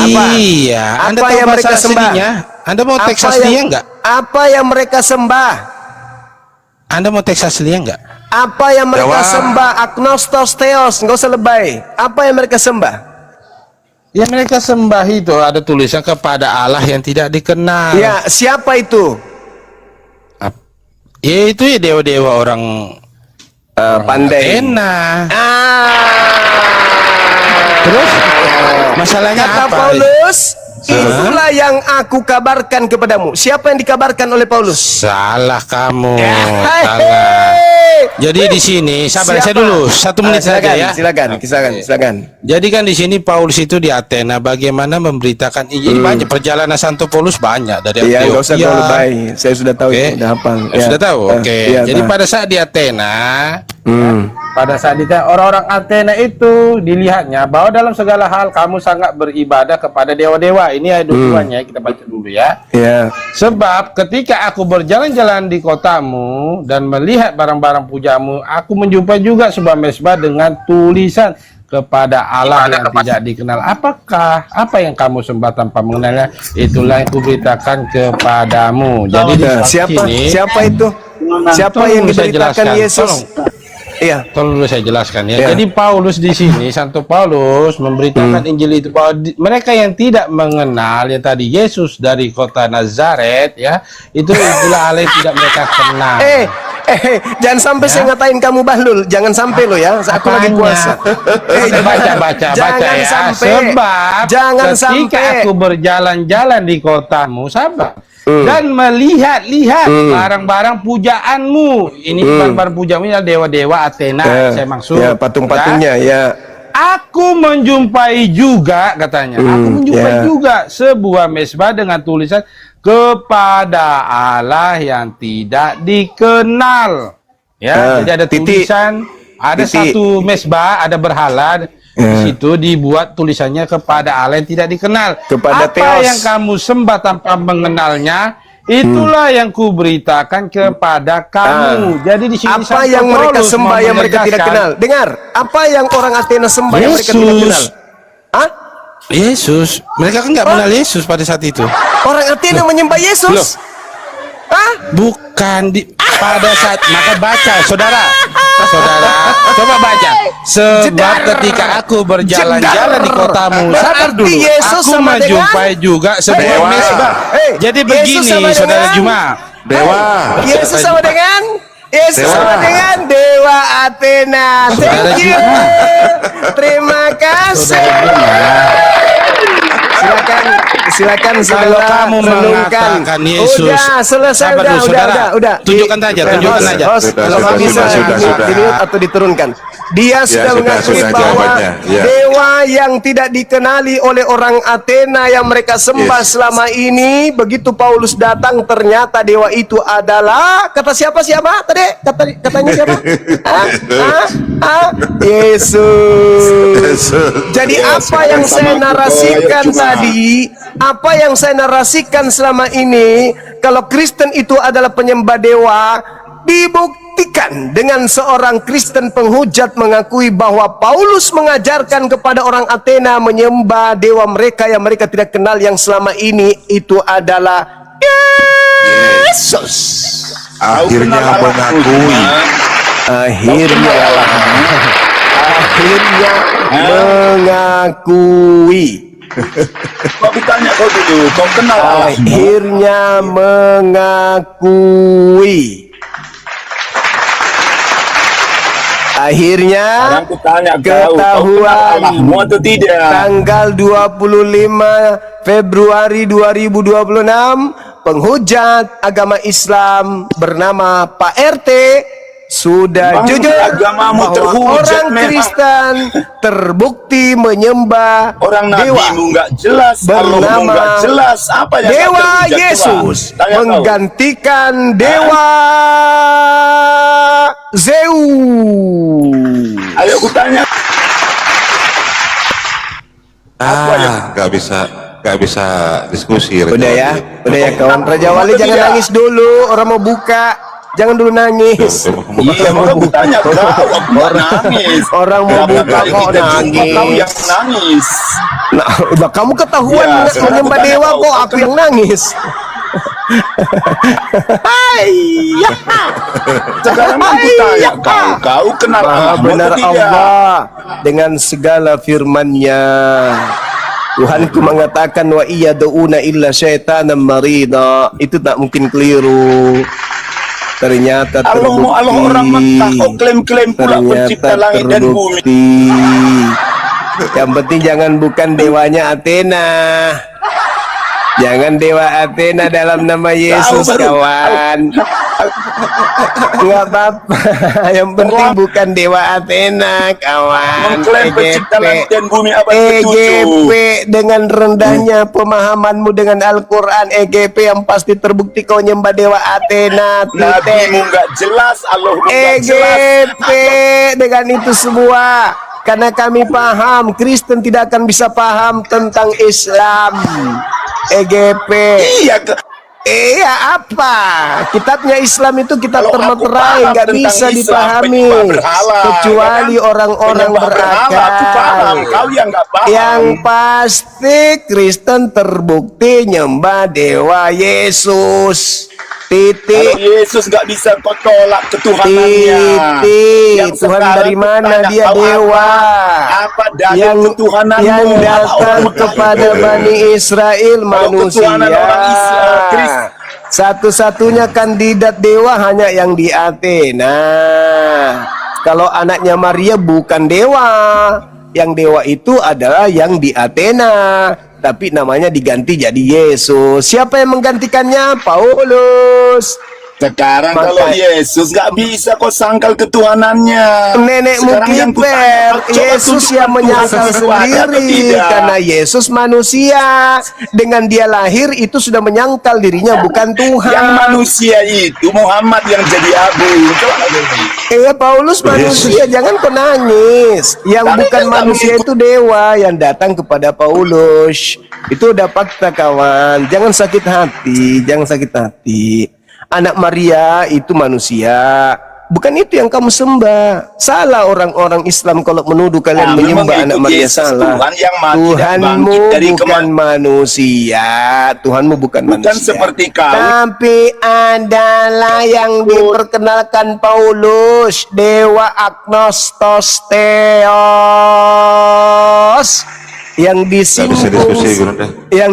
Iya. Anda Apa tahu yang bahasa mereka sembah? aslinya? Anda mau teks Apa aslinya yang- enggak? Apa yang mereka sembah? Anda mau teks aslinya enggak? Apa yang mereka Jawab. sembah? Agnostos theos, nggak usah lebay. Apa yang mereka sembah? Yang mereka sembah itu ada tulisan kepada Allah yang tidak dikenal. Ya, siapa itu? Ya itu ya dewa-dewa orang Pandai. Athena. Terus Masalahnya kata apa? Paulus, itulah yang aku kabarkan kepadamu. Siapa yang dikabarkan oleh Paulus? Salah kamu. Hei. Salah. Jadi di sini sabar saya Siapa? dulu 1 menit saja Silakan, ya. silakan. Jadi kan di sini Paulus itu di Athena bagaimana memberitakan Injil. Banyak perjalanan Santo Paulus banyak dari Iya, nggak usah Ethiopia. kau lebay. Saya sudah tahu Oke. itu, udah hafal. Sudah tahu. Oke. Iya, Jadi tahu. pada saat di Athena, pada saat di orang-orang Athena itu dilihatnya bahwa dalam segala hal kamu sangat beribadah kepada dewa-dewa. Ini ayat 22-nya kita baca dulu ya. Iya. Sebab ketika aku berjalan-jalan di kotamu dan melihat barang-barang pujamu, aku menjumpai juga sebuah mesbah dengan tulisan kepada Allah yang tidak dikenal. Apa yang kamu sembah tanpa mengenalnya? Itulah yang kuberitakan kepadamu. Jadi di Nah, sini, siapa itu? Siapa Tolong yang saya diberitakan jelaskan. Yesus? Iya. Tolong dulu saya jelaskan ya. Ya. Jadi Paulus di sini, Santo Paulus memberitakan Injil itu bahwa mereka yang tidak mengenal yang tadi Yesus dari kota Nazaret ya, itulah Allah yang tidak mereka kenal. Jangan sampai saya ngatain kamu bahlul. Jangan sampai lo ya. Aku lagi Apanya? puasa. Baca Jangan ya. sampai. Sebab Jangan ketika sampai. aku berjalan-jalan di kotamu, sabar. dan melihat-lihat barang-barang pujaanmu. Ini barang-barang pujaanmu adalah dewa-dewa Athena, saya maksud. Ya, patung-patungnya ya. Aku menjumpai juga, katanya, aku menjumpai juga sebuah mesbah dengan tulisan kepada Allah yang tidak dikenal. Ya, jadi ada tulisan, ada satu mesbah, ada berhala. Di situ dibuat tulisannya kepada Allah yang tidak dikenal. Kepada apa Theos yang kamu sembah tanpa mengenalnya, itulah yang kuberitakan kepada kamu. Jadi di sini apa yang mereka sembah yang mereka tidak kenal? Dengar, apa yang orang Athena sembah yang mereka tidak kenal? Hah? Yesus. Mereka kan nggak mengenal Yesus pada saat itu. Orang Athena menyembah Yesus? Hah? Bukan pada saat, maka baca, saudara, coba baca. Sebab ketika aku berjalan-jalan di kotamu, sabar dulu, Yesus aku menjumpai juga sebuah mesbah. Jadi begini, saudara Juma. Yesus sama dengan Dewa Athena. Thank you. Terima kasih. Silakan Kalau saudara kamu renungkan. mengatakan Yesus, Udah selesai, sabar dulu, saudara. udah. Tunjukkan saja. Kalau nggak bisa di-mute atau diturunkan. Dia sudah mengakui bahwa dewa yang tidak dikenali oleh orang Athena yang mereka sembah selama ini, begitu Paulus datang ternyata dewa itu adalah kata siapa tadi? Katanya siapa? Yesus. Jadi apa yang saya narasikan tadi, apa yang saya narasikan selama ini, kalau Kristen itu adalah penyembah dewa, dibuktikan dengan seorang Kristen penghujat mengakui bahwa Paulus mengajarkan kepada orang Athena menyembah dewa mereka yang mereka tidak kenal, yang selama ini itu adalah Yesus. Akhirnya mengakui. Akhirnya mengakui. Aku tanya kau dulu, kau kenal Allah? Akhirnya mengakui. Akhirnya Sekarang aku tanya kau ketahuan kenal Allahmu atau tidak? tanggal 25 Februari 2026, penghujat agama Islam bernama Pak RT sudah jujur agamamu bahwa terhujat, orang Kristen terbukti menyembah Orang dewa nabimu nggak jelas, Allahmu bernama nggak jelas, apa yang Dewa terhujat, Yesus Tuhan? Tanya kau. menggantikan Dewa Zeus. Ayo aku tanya. Nggak bisa diskusi. Udah ya kawan. Raja Wali jangan nangis dulu, orang mau buka. Jangan dulu nangis. Iya, mau aku tanya kau, aku nggak nangis. Orang mau buka Kali kok kita jumpa, nangis. kau yang nangis. Nah, udah kamu ketahuan Ya, sekarang menyembah aku tanya dewa kau, kok kau aku yang nangis. Sekarang aku tanya kau kenal Maha Allahmu benar atau tidak? Allah dengan segala firman-Nya. Tuhanku mengatakan wa iyaduna illa syaitanan marida. Itu tak mungkin keliru. Ternyata terbukti. Allah orang Mekah, kau klaim-klaim pula pencipta langit dan bumi. Yang penting jangan bukan dewanya Athena. Jangan dewa Athena dalam nama Yesus, kawan. Enggak apa-apa. Yang penting bukan dewa Athena, kawan. Mengklaim pencipta langit dan bumi abad EGP ke-7. dengan rendahnya pemahamanmu dengan Al-Quran, EGP yang pasti terbukti kau nyembah dewa Athena. Nabimu nggak jelas, Allahmu nggak jelas. EGP dengan itu semua. Karena kami paham, Kristen tidak akan bisa paham tentang Islam. EGP. Iya apa? Kitabnya Islam itu kitab Kalau aku termeterai, paham nggak tentang bisa Islam, dipahami penyembah berhala, kecuali ya kan? orang-orang Penyembah berhala, aku paham. berakal. Kau yang nggak paham. Yang pasti Kristen terbukti nyembah dewa Yesus. Kalau Yesus nggak bisa kau tolak ketuhanannya. Yang Tuhan sekarang dari mana kutanya, dia kau dewa? Apa dalil yang ketuhananmu? yang datang Orang Mekah kepada itu. Bani Israel manusia. ketuhanan orang Kristen. Satu-satunya kandidat dewa hanya yang di Athena. Kalau anaknya Maria bukan dewa. Yang dewa itu adalah yang di Athena. tapi namanya diganti jadi Yesus. Siapa yang menggantikannya? Paulus. Sekarang Maka- kalau Yesus nggak bisa kau sangkal ketuhanannya. Nenekmu Sekarang yang kiper, kutanya, coba Yesus tunjukkan yang Tuhan menyangkal sesuatu atau sendiri tidak. karena Yesus manusia. Dengan dia lahir itu sudah menyangkal dirinya bukan Tuhan. Yang manusia itu Muhammad yang jadi abu. Coba Iya, Paulus manusia, jangan kau nangis. Yang Tapi bukan dia nggak manusia itu dewa yang datang kepada Paulus. Itu udah fakta kawan. Jangan sakit hati, jangan sakit hati. Anak Maria itu manusia. Bukan itu yang kamu sembah. Salah orang-orang Islam kalau menuduh kalian Kami menyembah anak mengikuti Maria, Yesus, salah. Tuhan yang mati dan Tuhanmu bangkit dari bukan manusia. Tuhanmu bukan Bukan manusia. seperti kau. Tapi adalah yang diperkenalkan Paulus, dewa agnostos theos, yang Bisa diskusi, Gurunda.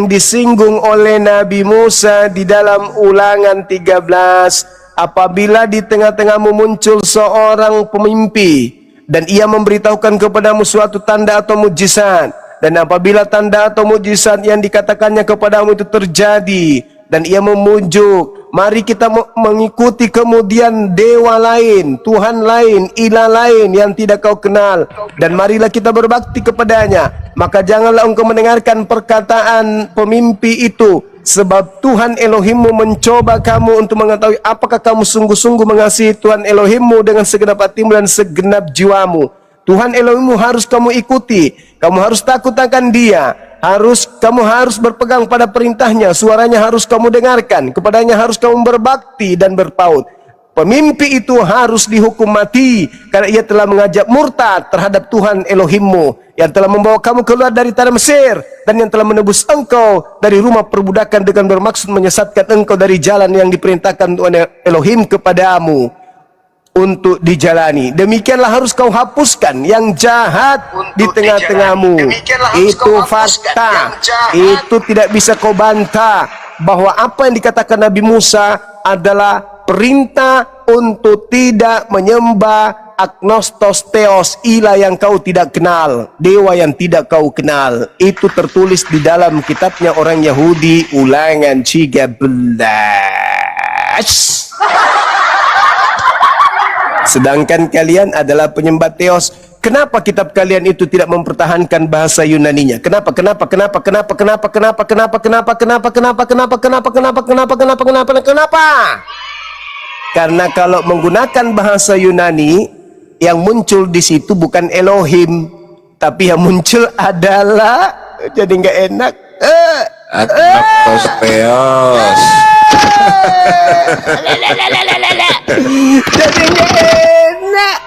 disinggung oleh Nabi Musa di dalam Ulangan 13. Apabila di tengah-tengahmu muncul seorang pemimpi dan ia memberitahukan kepadamu suatu tanda atau mujizat, dan apabila tanda atau mujizat yang dikatakannya kepadamu itu terjadi dan ia memujuk, mari kita mengikuti kemudian dewa lain, Tuhan lain, ilah lain yang tidak kau kenal, dan marilah kita berbakti kepadanya. Maka janganlah engkau mendengarkan perkataan pemimpi itu, sebab Tuhan Elohimmu mencoba kamu untuk mengetahui apakah kamu sungguh-sungguh mengasihi Tuhan Elohimmu dengan segenap hatimu dan segenap jiwamu. Tuhan Elohimmu harus kamu ikuti, kamu harus takut akan Dia, kamu harus berpegang pada perintahnya, suaranya harus kamu dengarkan, kepadanya harus kamu berbakti dan berpaut. Pemimpi itu harus dihukum mati karena ia telah mengajak murtad terhadap Tuhan Elohimmu yang telah membawa kamu keluar dari tanah Mesir dan yang telah menebus engkau dari rumah perbudakan dengan bermaksud menyesatkan engkau dari jalan yang diperintahkan Tuhan Elohim kepadamu untuk dijalani. Demikianlah harus kau hapuskan yang jahat di tengah-tengahmu. Itu fakta. Itu tidak bisa kau bantah bahwa apa yang dikatakan Nabi Musa adalah perintah untuk tidak menyembah agnostos theos, ilah yang kau tidak kenal, dewa yang tidak kau kenal. Itu tertulis di dalam kitabnya orang Yahudi, Ulangan 13. Sedangkan kalian adalah penyembah theos. Kenapa kitab kalian itu tidak mempertahankan bahasa Yunaninya? Kenapa? Karena kalau menggunakan bahasa Yunani, yang muncul di situ bukan Elohim, tapi yang muncul adalah, jadi nggak enak. Agnostos theos. Jadi nggak enak.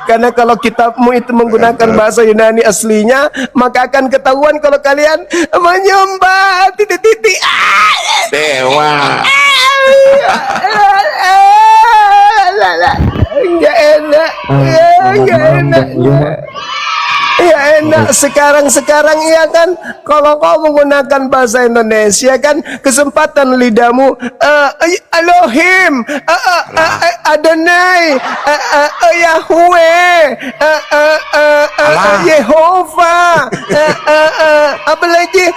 Karena kalau kitabmu itu menggunakan bahasa Yunani aslinya, maka akan ketahuan kalau kalian menyembah titik-titik Dewa. Enggak enak. Enggak enak. Ya enak sekarang ya kan, kalau kau menggunakan bahasa Indonesia kan, kesempatan lidahmu Elohim, Adonai, Yahweh, Yehova, apalagi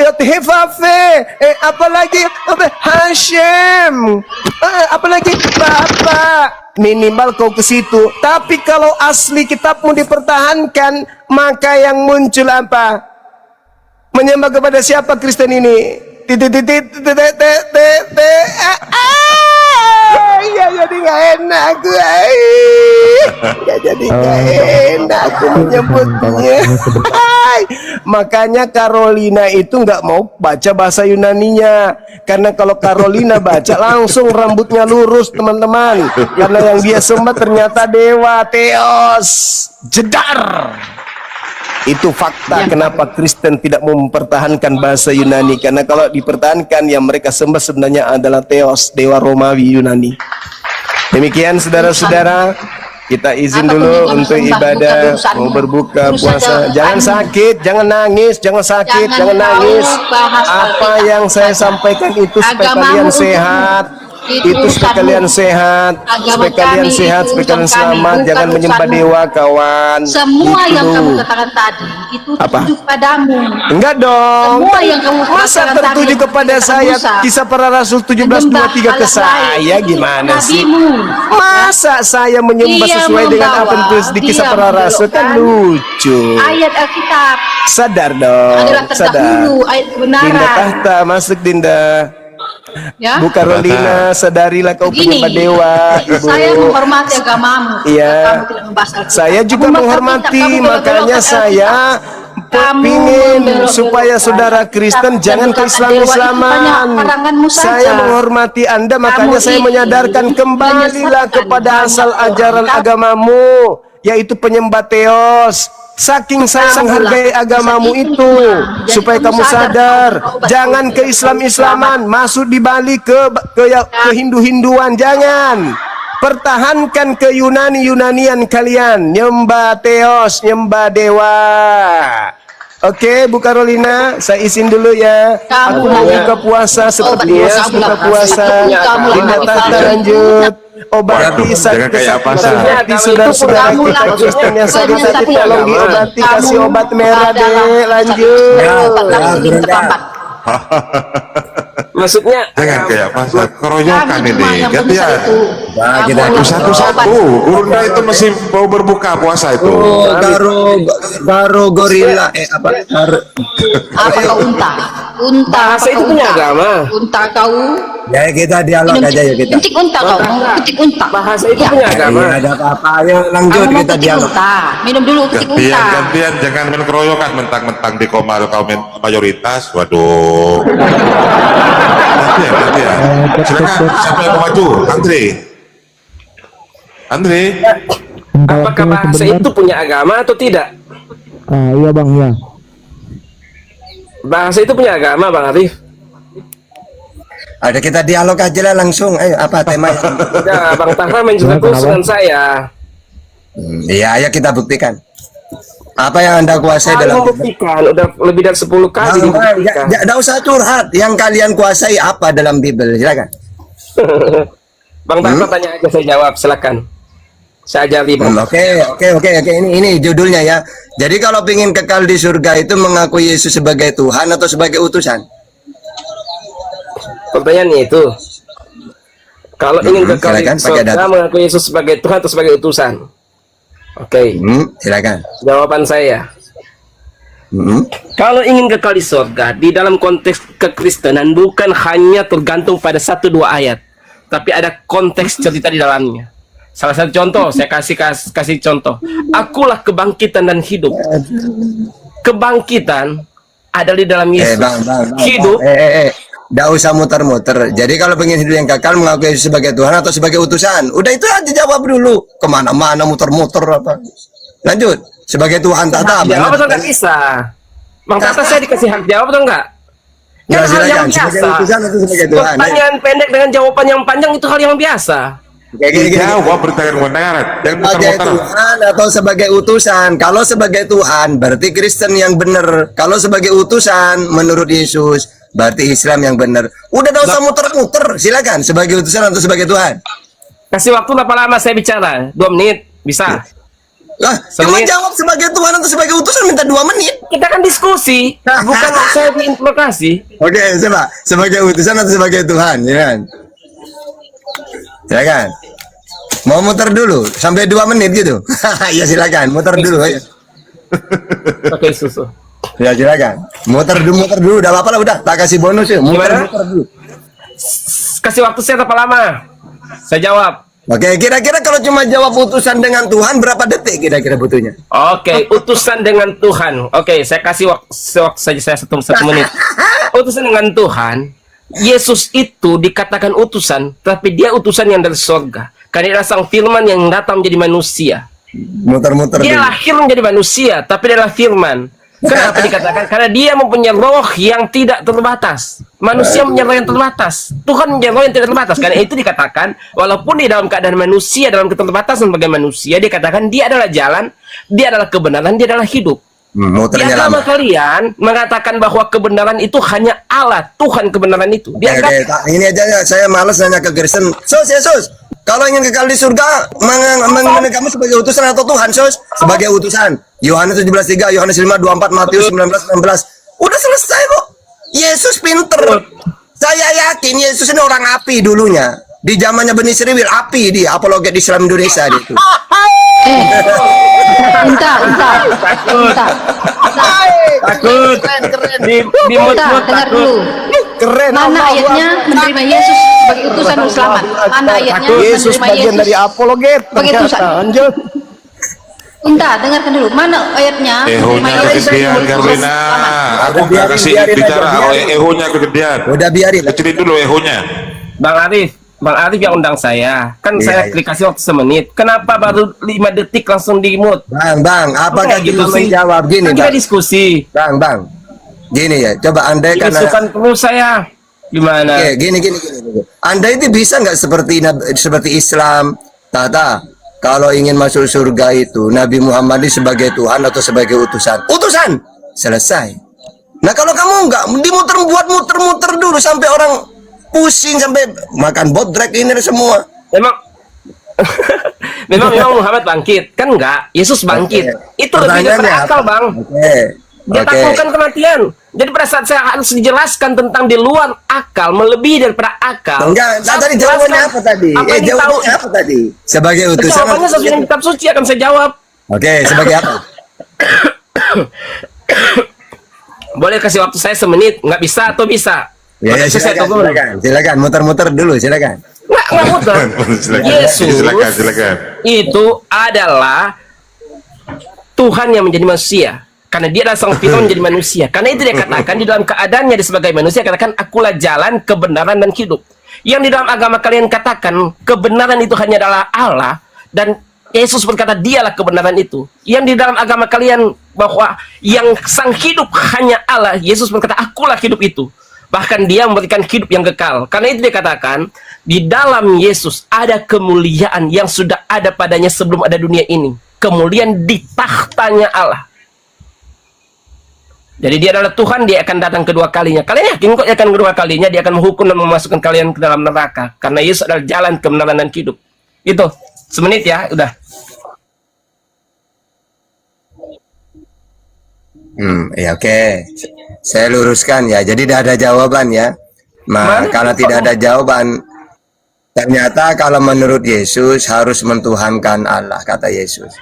Yothifafe, apalagi Hashem, apalagi Bapak. Minimal kau ke situ. Tapi kalau asli kitabmu dipertahankan, maka yang muncul apa? Menyembah kepada siapa Kristen ini? Ya jadi nggak enak aku. Ya jadi nggak enak aku menyebutnya. Makanya Carolina itu nggak mau baca bahasa Yunaninya, karena kalau Carolina baca langsung rambutnya lurus teman-teman, karena yang dia sembah ternyata dewa theos. Jedar. Itu fakta kenapa Kristen tidak mempertahankan bahasa Yunani, karena kalau dipertahankan yang mereka sembah sebenarnya adalah theos, dewa Romawi Yunani. Demikian saudara-saudara, kita izin dulu untuk ibadah, mau berbuka puasa. Jangan sakit, jangan nangis, jangan sakit, jangan nangis. Apa yang saya sampaikan itu supaya kalian sehat. Itu supaya kalian sehat, supaya kalian sehat, supaya kalian selamat. Jangan menyembah dewa, kawan. Semua Itu yang kamu dulu. katakan tadi itu Apa? tertuju padamu. Enggak dong. Semua yang kamu Masa katakan tadi tertuju yang kepada dikatakan saya? Musa, Kisah para Rasul 17:23 ke saya gimana sih? Masa saya menyembah Dia sesuai dengan apa yang membawa, tulis di Kisah dia para Rasul? Kan membelokkan lucu. ayat Alkitab Sadar dong, adalah sadar. terdahulu ayat Dinda kebenaran. tahta masuk Dinda. Ya. Bu Carolina, sadarilah kau Begini, penyembah dewa, Ibu. saya menghormati agamamu. Iya. Kamu tidak membahas Alkitab. Saya juga Kamu menghormati, kamu makanya belok-belokkan saya Alkitab. Kamu ingin membelok-belokkan supaya saudara Kristen Alkitab jangan dan ke bukan dewa itu Islam-Islaman. hanya karanganmu saja. Saya menghormati Anda, makanya saya itu menyadarkan kembalilah menyesatkan kepada asal banyak ajaran orang. agamamu, yaitu penyembah Teos. Saking saya menghargai agamamu itu, supaya kamu sadar, jangan ke Islam-Islaman, masuk di Bali ke Hindu-Hinduan, jangan. Pertahankan ke Yunani-Yunanian kalian, nyembah Teos, nyembah dewa. Oke, Bu Carolina, saya izin dulu ya. Kamu Aku mau lah. buka puasa seperti Oh, Yesus kamu buka lah. puasa. Kamu lah. Dinda Tata lanjut. Obati Jangan sakit kayak pasar. obati saudara-saudara Kamu kita lah. Kristen yang sakit hati, Kamu tolong lah. diobati, Kamu kasih obat merah adalah deh. Lanjut. Maksudnya Jangan kayak pasar keroyokan Kami ini. cuma yang Gantian. berbesar itu. Nah, kita Kamu yang Satu-satu. berobat. Gurunda itu masih mau berbuka puasa itu. Oh, garo gorila apa? Apa kau unta? Unta bahasa apa itu kau punya unta? agama. Unta kau. Ya kita dialog aja ya kita. Ketik unta kau. Ketik unta. Bahasa itu Ya. punya agama. Iya, ada apa-apa. Ayo lanjut Kamu mau kita ketik dialog. unta. Minum dulu ketik unta. Gantian, jangan main keroyokan mentang-mentang di Komal kaum mayoritas. Waduh. Gantian. Silakan, siapa yang mau maju? Andre. Apakah bahasa itu punya agama atau tidak? Iya bang, ya. Bahasa itu punya agama, Bang Arif. Ada kita dialog aja lah langsung. Ayo apa temanya? Ya, Bang Tahra main juga terus dengan saya. Iya, ayo kita buktikan. Apa yang Anda kuasai dalam Kamu buktikan, udah lebih dari 10 kali dibuktikan. Tidak usah curhat. Yang kalian kuasai apa dalam Bible? Silakan. Bang Tahra tanya aja, saya jawab, silakan. Saya ajari, Bang. Oke. Ini judulnya ya. Jadi kalau ingin kekal di surga itu mengakui Yesus sebagai Tuhan atau sebagai utusan? Pertanyaannya itu. Kalau ingin kekal di silakan, pakai surga, data. mengakui Yesus sebagai Tuhan atau sebagai utusan? Oke, Silakan. jawaban saya. Kalau ingin kekal di surga, di dalam konteks kekristenan bukan hanya tergantung pada 1-2 ayat, tapi ada konteks cerita di dalamnya. Salah satu contoh, saya kasih contoh. Akulah kebangkitan dan hidup. Kebangkitan ada di dalam Yesus. Bang. Hidup. Nggak usah muter-muter. Jadi kalau pengen hidup yang kekal mengakui Yesus sebagai Tuhan atau sebagai utusan, udah itu aja jawab dulu. Kemana-mana muter-muter apa? Lanjut. Sebagai Tuhan tahta. Jawab atau nggak bisa? Bang Tata, saya dikasih hak jawab atau enggak? Ya, Yang hal yang silakan. Sebagai biasa. utusan atau sebagai Tuhan? Pertanyaan pendek dengan jawaban yang panjang itu hal yang biasa. Jawab bertanya kebenaran. Jangan Sebagai muter-muter. Tuhan atau sebagai utusan. Kalau sebagai Tuhan berarti Kristen yang benar. Kalau sebagai utusan menurut Yesus berarti Islam yang benar. Udah gak usah muter-muter. Silakan sebagai utusan atau sebagai Tuhan. Kasih waktu berapa lama saya bicara? 2 menit? Bisa? Lah, cuma Semenit. jawab sebagai Tuhan atau sebagai utusan minta 2 menit. Kita kan diskusi, bukan saya diinterogasi. Oke, coba sebagai utusan atau sebagai Tuhan, ya kan? Silakan. Mau muter dulu sampai 2 menit gitu. Ya silakan, muter dulu ayo. Pakai susu. Ya silakan. Muter dulu, udah apa-apa lah udah. Tak kasih bonus ya. Gimana? Muter dulu. Kasih waktu saya berapa lama? Saya jawab. Oke, kira-kira kalau cuma jawab utusan dengan Tuhan berapa detik kira-kira butuhnya? Oke, utusan dengan Tuhan. Oke, saya kasih waktu saja saya 1 menit. Utusan dengan Tuhan. Yesus itu dikatakan utusan, tapi dia utusan yang dari surga. Karena dia adalah sang firman yang datang menjadi manusia. Muter-muter Dia dulu. lahir menjadi manusia, tapi dia adalah firman. Kenapa dikatakan? Karena dia mempunyai roh yang tidak terbatas. Manusia mempunyai roh yang terbatas. Tuhan mempunyai roh yang tidak terbatas. Karena itu dikatakan, walaupun di dalam keadaan manusia, dalam keterbatasan sebagai manusia, dikatakan dia adalah jalan, dia adalah kebenaran, dia adalah hidup. Di muternya agama lama. kalian mengatakan bahwa kebenaran itu hanya Allah, Tuhan kebenaran itu. Oke, Dianggap ini aja ya, saya malas nanya ke Kristen. Sus, ya Sus, kalau ingin kekal di surga, mengenai kamu sebagai utusan atau Tuhan, Sus? Sebagai utusan. Yohanes 17:3, Yohanes 5:24, Matius 19:16. Udah selesai kok. Yesus pinter. Saya yakin Yesus ini orang api dulunya. Di zamannya Beni Sriwil, api dia, apologet Islam Indonesia dia itu. Unta. takut. Di Unta, dengar dulu. Keren. Mana Allah ayatnya menerima Yesus sebagai utusan untuk selamat? Mana ayatnya Yesus menerima bagian Yesus dari apologet. sebagai utusan? Lanjut. Unta, dengarkan dulu. Mana ayatnya Ehonya menerima Yesus sebagai kegedean utusan Karina. selamat? Aku gak kasih biarin bicara. aja, biarin. Ehonya kegedean. Udah biarin. Kecilin dulu ehonya. Bang Arif yang undang saya. Kan Iya, saya iya. dikasih waktu semenit. Kenapa baru 5 detik langsung di-mute? Bang, apakah Kayak kita gitu sih. menjawab gini, Kan kita Bang? diskusi. Bang. Gini ya, coba andai karena Isukan perlu saya. Gimana? Oke, gini. Anda itu bisa nggak seperti Islam, Tata? Kalau ingin masuk surga itu Nabi Muhammad ini sebagai Tuhan atau sebagai utusan? Utusan. Selesai. Nah kalau kamu nggak muter-muter dulu sampai orang pusing sampai makan bodrek ini semua. Memang memang Muhammad bangkit kan enggak? Yesus bangkit. Oke. Itu lebih Pertanyaannya daripada akal, apa? Bang. Dia Oke. takutkan kematian. Jadi pada saat saya harus dijelaskan tentang di luar akal, melebihi daripada akal. Enggak, saya tadi harus jawabannya jelaskan apa tadi? Apa yang Jawabannya tahu. apa tadi? Sebagai utusan. Jawabannya sesuai dengan kitab suci akan saya jawab. Oke, sebagai apa? Boleh kasih waktu saya semenit? Nggak bisa atau bisa? Ya, Masih saya tunggu. silakan, muter-muter dulu, silakan. Nggak muter. Yesus Silakan. itu adalah Tuhan yang menjadi manusia. Karena dia adalah sang firman menjadi manusia. Karena itu dia katakan di dalam keadaannya dia sebagai manusia, katakan akulah jalan, kebenaran, dan hidup. Yang di dalam agama kalian katakan kebenaran itu hanya adalah Allah, dan Yesus berkata dialah kebenaran itu. Yang di dalam agama kalian bahwa yang sang hidup hanya Allah, Yesus berkata akulah hidup itu. Bahkan dia memberikan hidup yang kekal. Karena itu dikatakan di dalam Yesus ada kemuliaan yang sudah ada padanya sebelum ada dunia ini. Kemuliaan di tahtanya Allah. Jadi dia adalah Tuhan, dia akan datang kedua kalinya. Kalian yakin kok dia akan kedua kalinya, dia akan menghukum dan memasukkan kalian ke dalam neraka. Karena Yesus adalah jalan, kebenaran, dan hidup. Itu, semenit ya, udah. Ya oke. Saya luruskan ya. Jadi tidak ada jawaban ya. Nah, karena tidak ada jawaban, ternyata kalau menurut Yesus harus mentuhankan Allah, kata Yesus.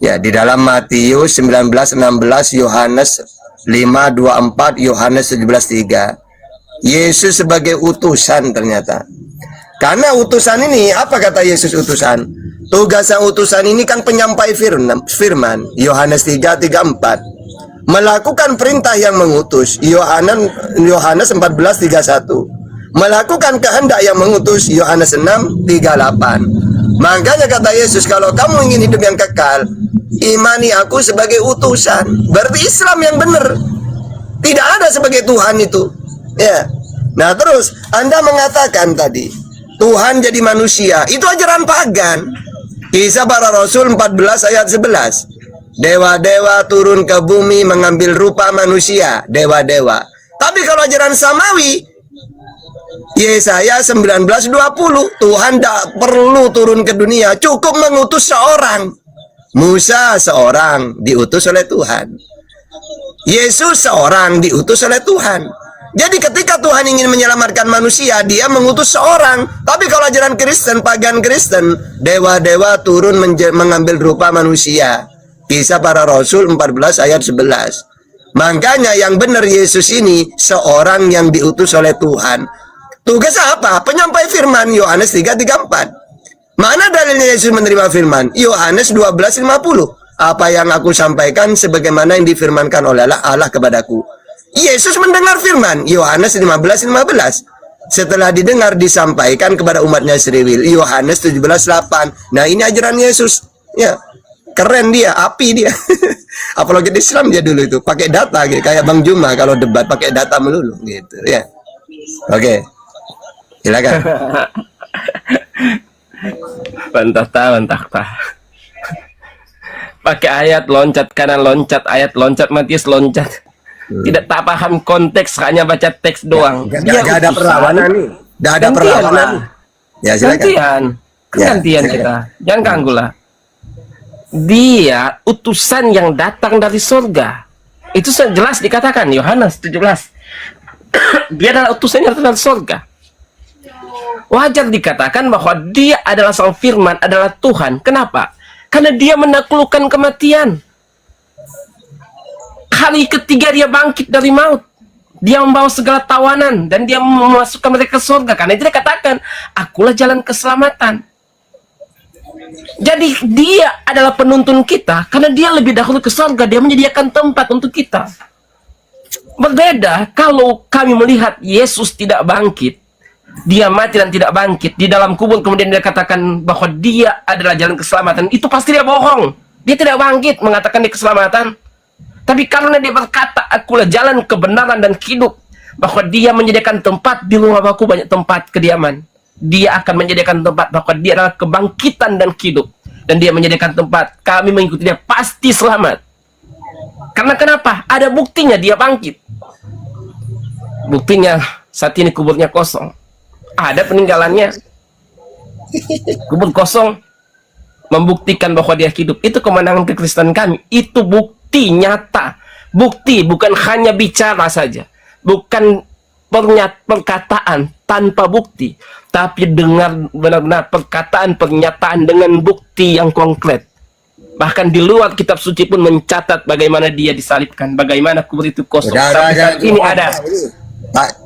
Ya, di dalam Matius 19:16, Yohanes 5:24, Yohanes 17:3. Yesus sebagai utusan ternyata. Karena utusan ini, apa kata Yesus utusan? Tugas sang utusan ini kan penyampai firman. Yohanes 3:34. Melakukan perintah yang mengutus. Yohanes 14:31. Melakukan kehendak yang mengutus. Yohanes 6:38. Makanya kata Yesus, kalau kamu ingin hidup yang kekal, imani aku sebagai utusan. Berarti Islam yang benar. Tidak ada sebagai Tuhan itu. Ya. Nah terus Anda mengatakan tadi Tuhan jadi manusia. Itu ajaran pagan. Kisah para Rasul 14 ayat 11. Dewa-dewa turun ke bumi mengambil rupa manusia. Dewa-dewa. Tapi kalau ajaran Samawi, Yesaya 19:20, Tuhan tidak perlu turun ke dunia, cukup mengutus seorang. Musa seorang diutus oleh Tuhan. Yesus seorang diutus oleh Tuhan. Jadi ketika Tuhan ingin menyelamatkan manusia, dia mengutus seorang. Tapi kalau ajaran Kristen, pagan Kristen, dewa-dewa turun mengambil rupa manusia. Kisah para Rasul 14 ayat 11. Makanya yang benar Yesus ini seorang yang diutus oleh Tuhan. Tugas apa? Penyampai firman. Yohanes 3:34. Mana dalilnya Yesus menerima firman? Yohanes 12:50. Apa yang aku sampaikan sebagaimana yang difirmankan oleh Allah kepadaku. Yesus mendengar firman. Yohanes 15:15. Setelah didengar disampaikan kepada umatnya Sriwil. Yohanes 17:8. Nah ini ajaran Yesus. Ya, keren dia, api dia. Apalagi di Islam dia dulu itu pakai data gitu. Kayak Bang Juma kalau debat pakai data melulu gitu ya. Oke. Silakan. Bantah. pakai ayat loncat kanan, loncat ayat, loncat Matius, loncat. Tidak tak paham konteks, hanya baca teks doang. Dia Gak ada utusan. perlawanan nih. Gak ada Gantian perlawanan. lah. Ya silakan. Gantian. Ya, Gantian silakan. kita. Jangan ganggu lah. Dia utusan yang datang dari surga. Itu jelas dikatakan Yohanes 17. Dia adalah utusan yang datang dari surga. Wajar dikatakan bahwa dia adalah sang firman, adalah Tuhan. Kenapa? Karena dia menaklukkan kematian. Hari ketiga dia bangkit dari maut. Dia membawa segala tawanan dan dia memasukkan mereka ke surga. Karena itu dia katakan, akulah jalan keselamatan. Jadi dia adalah penuntun kita karena dia lebih dahulu ke surga. Dia menyediakan tempat untuk kita. Berbeda kalau kami melihat Yesus tidak bangkit, dia mati dan tidak bangkit di dalam kubur, kemudian dia katakan bahwa dia adalah jalan keselamatan. Itu pasti dia bohong. Dia tidak bangkit mengatakan dia keselamatan. Tapi karena dia berkata, akulah jalan kebenaran dan hidup, bahwa dia menyediakan tempat di rumah Bapakku, banyak tempat kediaman. Dia akan menyediakan tempat, bahwa dia adalah kebangkitan dan hidup. Dan dia menyediakan tempat, kami mengikuti dia pasti selamat. Karena kenapa? Ada buktinya dia bangkit. Buktinya saat ini kuburnya kosong. Ada peninggalannya. Kubur kosong membuktikan bahwa dia hidup. Itu kemenangan kekristenan kami. Itu bukti nyata. Bukti bukan hanya bicara saja. Bukan perkataan tanpa bukti, tapi dengar benar-benar perkataan pernyataan dengan bukti yang konkret. Bahkan di luar kitab suci pun mencatat bagaimana dia disalibkan, bagaimana kubur itu kosong. Sampai saat ini ada.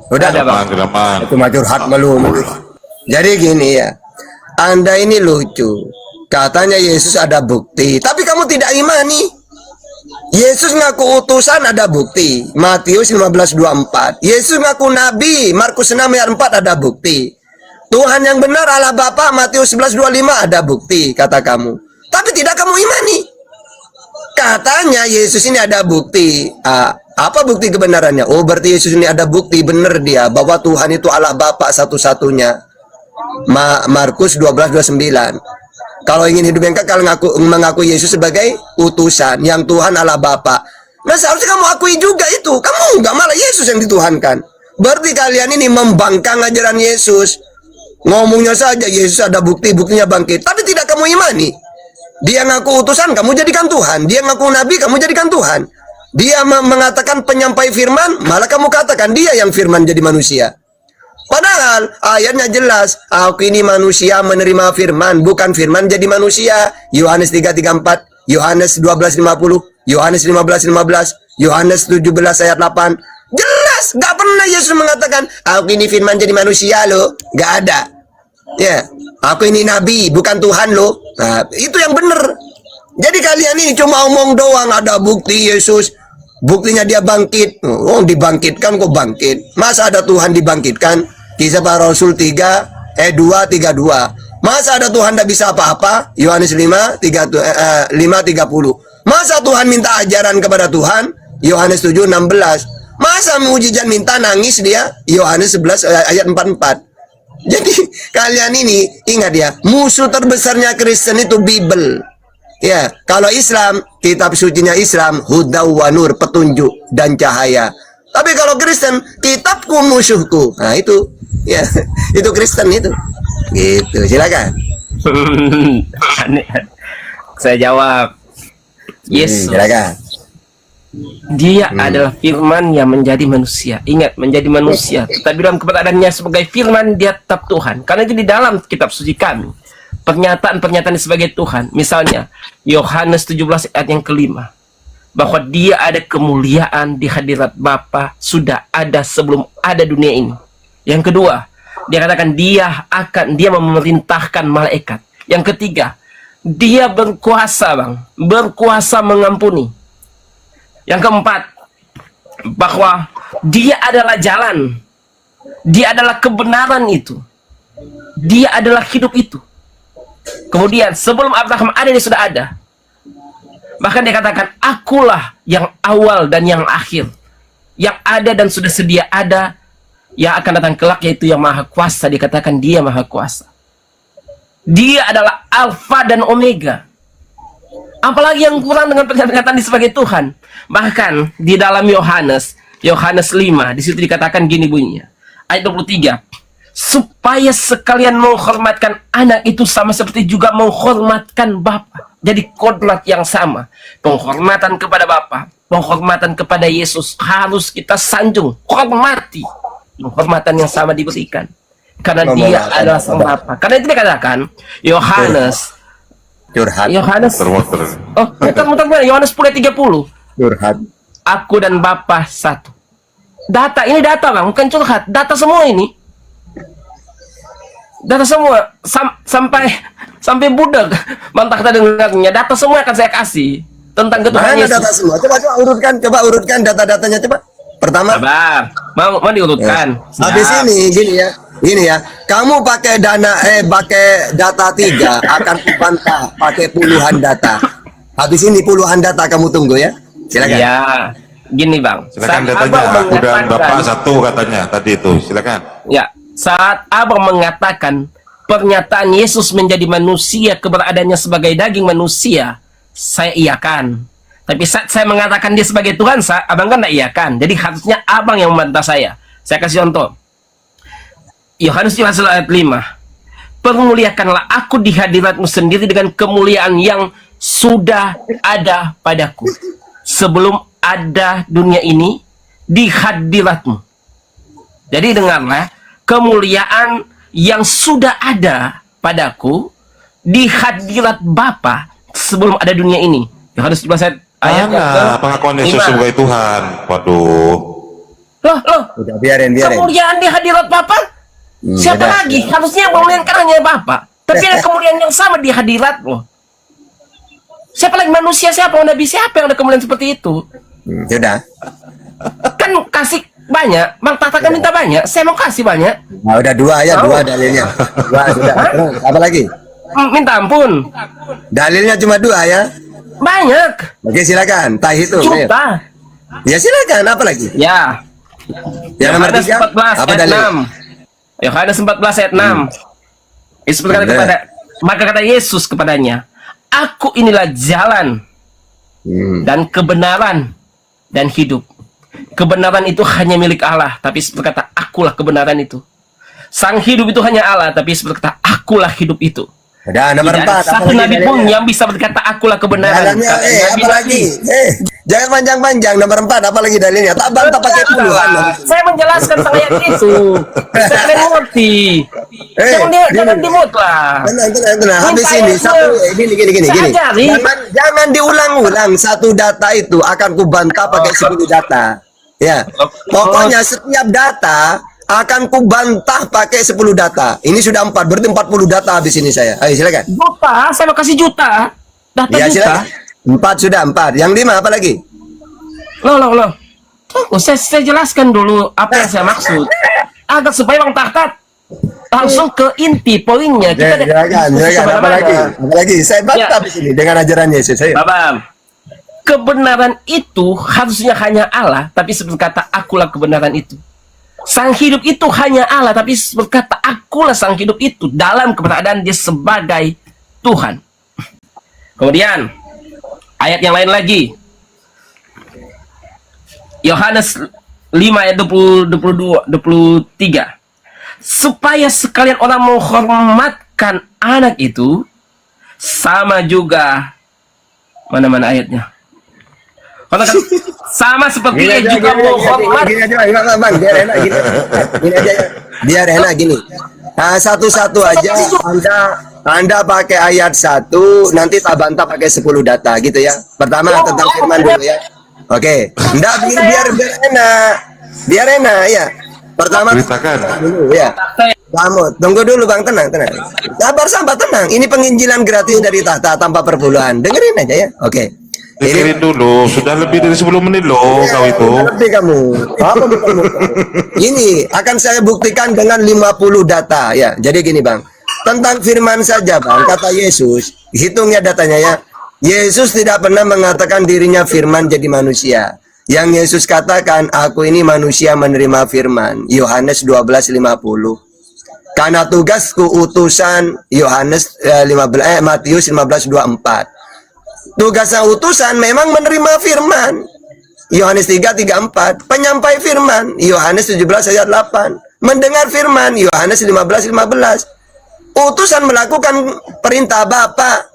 Udah Ada, Bang. Kedaman. Itu mah curhat melulu. Jadi gini ya, Anda ini lucu. Katanya Yesus ada bukti, tapi kamu tidak imani. Yesus ngaku utusan ada bukti. Matius 15:24. Yesus ngaku nabi. Markus 6 ayat 4 ada bukti. Tuhan yang benar Allah Bapa, Matius 11:25 ada bukti, kata kamu. Tapi tidak kamu imani. Katanya Yesus ini ada bukti. Apa bukti kebenarannya? Oh, berarti Yesus ini ada bukti benar dia bahwa Tuhan itu Allah Bapa satu-satunya. Markus 12:29. Kalau ingin hidup yang kekal, mengaku Yesus sebagai utusan yang Tuhan Allah Bapa. Nah, seharusnya kamu akui juga itu. Kamu enggak, malah Yesus yang dituhankan. Berarti kalian ini membangkang ajaran Yesus. Ngomongnya saja Yesus ada bukti, buktinya bangkit, tapi tidak kamu imani. Dia ngaku utusan, kamu jadikan Tuhan. Dia ngaku nabi, kamu jadikan Tuhan. Dia mengatakan penyampai firman, malah kamu katakan dia yang firman jadi manusia. Padahal ayatnya jelas, aku ini manusia menerima firman, bukan firman jadi manusia. Yohanes 3:34, Yohanes 12:50, Yohanes 15:15, Yohanes 17 ayat 8. Jelas, gak pernah Yesus mengatakan, aku ini firman jadi manusia loh. Gak ada. Ya, aku ini nabi, bukan Tuhan loh. Nah, itu yang benar. Jadi kalian ini cuma omong doang, ada bukti Yesus. Buktinya dia bangkit. Oh, dibangkitkan kok bangkit. Masa ada Tuhan dibangkitkan? Kisah Para Rasul 2:32. Masa ada Tuhan tidak bisa apa-apa? Yohanes 5:30. Masa Tuhan minta ajaran kepada Tuhan? Yohanes 7:16. Masa mujizat minta nangis dia? Yohanes 11 ayat 44. Jadi kalian ini ingat ya, musuh terbesarnya Kristen itu Bible. Ya, kalau Islam, kitab sucinya Islam, huda wa nur, petunjuk dan cahaya. Tapi kalau Kristen, kitabku musuhku. Nah itu, ya, itu Kristen itu. Gitu, silakan. Aneh. Saya jawab, Yesus. Silakan. Dia adalah firman yang menjadi manusia. Ingat, menjadi manusia. Tapi dalam keberadaannya sebagai firman, dia tetap Tuhan. Karena itu di dalam kitab suci kami. Pernyataan-pernyataan sebagai Tuhan. Misalnya, Yohanes 17 ayat yang kelima. Bahwa dia ada kemuliaan di hadirat Bapa sudah ada sebelum ada dunia ini. Yang kedua, dia katakan dia memerintahkan malaikat. Yang ketiga, dia berkuasa, Bang. Berkuasa mengampuni. Yang keempat, bahwa dia adalah jalan. Dia adalah kebenaran itu. Dia adalah hidup itu. Kemudian sebelum Abraham ada, dia sudah ada. Bahkan dia katakan, akulah yang awal dan yang akhir. Yang ada dan sudah sedia ada. Yang akan datang kelak, yaitu yang maha kuasa. Dikatakan dia maha kuasa. Dia adalah Alfa dan Omega. Apalagi yang kurang dengan pernyataan dia sebagai Tuhan. Bahkan di dalam Yohanes 5, di situ dikatakan gini bunyinya. Ayat 23. Supaya sekalian menghormatkan anak itu sama seperti juga menghormatkan Bapa. Jadi kodrat yang sama. Penghormatan kepada Bapa, penghormatan kepada Yesus harus kita sanjung, hormati. Penghormatan yang sama diberikan. Karena dia adalah sang Bapa. Karena itu dikatakan Yohanes. Oh, muter-muter Yohanes 10:30. Curhat. Aku dan Bapa satu. Data, ini data bang, bukan curhat. Data semua ini. Data semua sampai budak. Mantap kita dengarnya. Data semua akan saya kasih tentang ketuhanan Yesus. Data semua. Coba urutkan data-datanya coba. Pertama. Sabar. Mau diurutkan. Ya. Habis ini gini ya. Kamu pakai pakai data 3 akan kubantah pakai puluhan data. Habis ini puluhan data kamu tunggu ya. Silakan. Ya. Gini bang. Silakan datanya. Aku dan Bapak satu katanya tadi itu. Silakan. Ya. Saat abang mengatakan pernyataan Yesus menjadi manusia, keberadaannya sebagai daging manusia, saya iakan. Tapi saat saya mengatakan dia sebagai Tuhan, abang kan tidak iakan. Jadi harusnya abang yang membantah saya. Saya kasih contoh. Yohanes 5 ayat 5. Permuliakanlah aku di hadiratmu sendiri dengan kemuliaan yang sudah ada padaku. Sebelum ada dunia ini, di hadiratmu. Jadi dengarlah, kemuliaan yang sudah ada padaku di hadirat Bapa sebelum ada dunia ini. Yohanes 11 ayat pengakuan Yesus sebagai Tuhan. Waduh. Loh. Udah, biarin. Kemuliaan di hadirat Bapa? Siapa lagi? Harusnya memuliakan hanya Bapa. Tapi ada kemuliaan yang sama di hadirat loh. Siapa lagi manusia? Siapa nabi? Siapa yang ada kemuliaan seperti itu? Sudah. Kan kasih banyak, Bang Tata kan minta banyak, saya mau kasih banyak. Nah, udah 2 ya, 2 dalilnya. 2 sudah. Terus, apa lagi? Minta ampun. Dalilnya cuma 2 ya. Banyak. Oke, silakan. Tah itu. Juta. Ya silakan, apa lagi? Ya. Yang nomor Yohanes 3 14 apa ayat dalil? 6. Yohanes 14 ayat 6. Yesus berkata maka kata Yesus kepadanya, aku inilah jalan dan kebenaran dan hidup. Kebenaran itu hanya milik Allah, tapi berkata akulah kebenaran itu. Sang hidup itu hanya Allah, tapi berkata akulah hidup itu. Udah, nomor 4. Satu nabi pun yang bisa berkata akulah kebenaran. Dalilnya, apa lagi? Jangan panjang-panjang. Nomor 4, apa lagi dalilnya? Tak bantah pakai puluhan. Saya menjelaskan tentang ayat itu. Saya mengerti. Jangan dimut lah. Tenang. Habis ini satu gini. Jangan diulang-ulang. Satu data itu akan kubantah pakai 10 data. Ya. Pokoknya setiap data akan kubantah pakai 10 data. Ini sudah 4, berarti 40 data habis ini saya. Ayo silakan. Juta, saya mau kasih juta. Data Ya, juta. silakan. 4 sudah 4. Yang 5 apa lagi? Loh. Tunggu, saya jelaskan dulu apa yang saya maksud. Agar supaya Bang Tahtat langsung ke inti poinnya. Kita Silakan. Apa lagi? Saya bantah di sini dengan ajaran Yesus. Ayo. Bapak, kebenaran itu harusnya hanya Allah, tapi berkata akulah kebenaran itu. Sang hidup itu hanya Allah, tapi berkata akulah sang hidup itu dalam keberadaan dia sebagai Tuhan. Kemudian ayat yang lain lagi, Yohanes 5 ayat 23. Supaya sekalian orang menghormatkan anak itu, sama juga mana ayatnya? Sama seperti dia juga menghormat. Gini aja, Bang. Biar enak gini. Nah, satu-satu aja. Anda pakai ayat 1, nanti tak bantah pakai 10 data gitu ya. Pertama tentang firman dulu ya. Oke. Enggak, biar enak ya. Pertama Ceritakan. dulu ya. Kamu tunggu dulu Bang, tenang. Sabar, tenang. Ini penginjilan gratis dari Tahta tanpa perpuluhan. Dengerin aja ya. Oke. Dengerin dulu, sudah lebih dari 10 menit loh kau itu. Lebih kamu. Apa kamu? Ini akan saya buktikan dengan 50 data ya. Jadi gini Bang. Tentang firman saja Bang, kata Yesus, hitungnya datanya ya. Yesus tidak pernah mengatakan dirinya firman jadi manusia. Yang Yesus katakan, aku ini manusia menerima firman. Yohanes 12:50. Karena tugasku utusan Yohanes Matius 15:24. Tugasnya utusan memang menerima firman. Yohanes 3:34, penyampai firman. Yohanes 17 ayat 8, mendengar firman. Yohanes 15:15. Utusan melakukan perintah Bapa.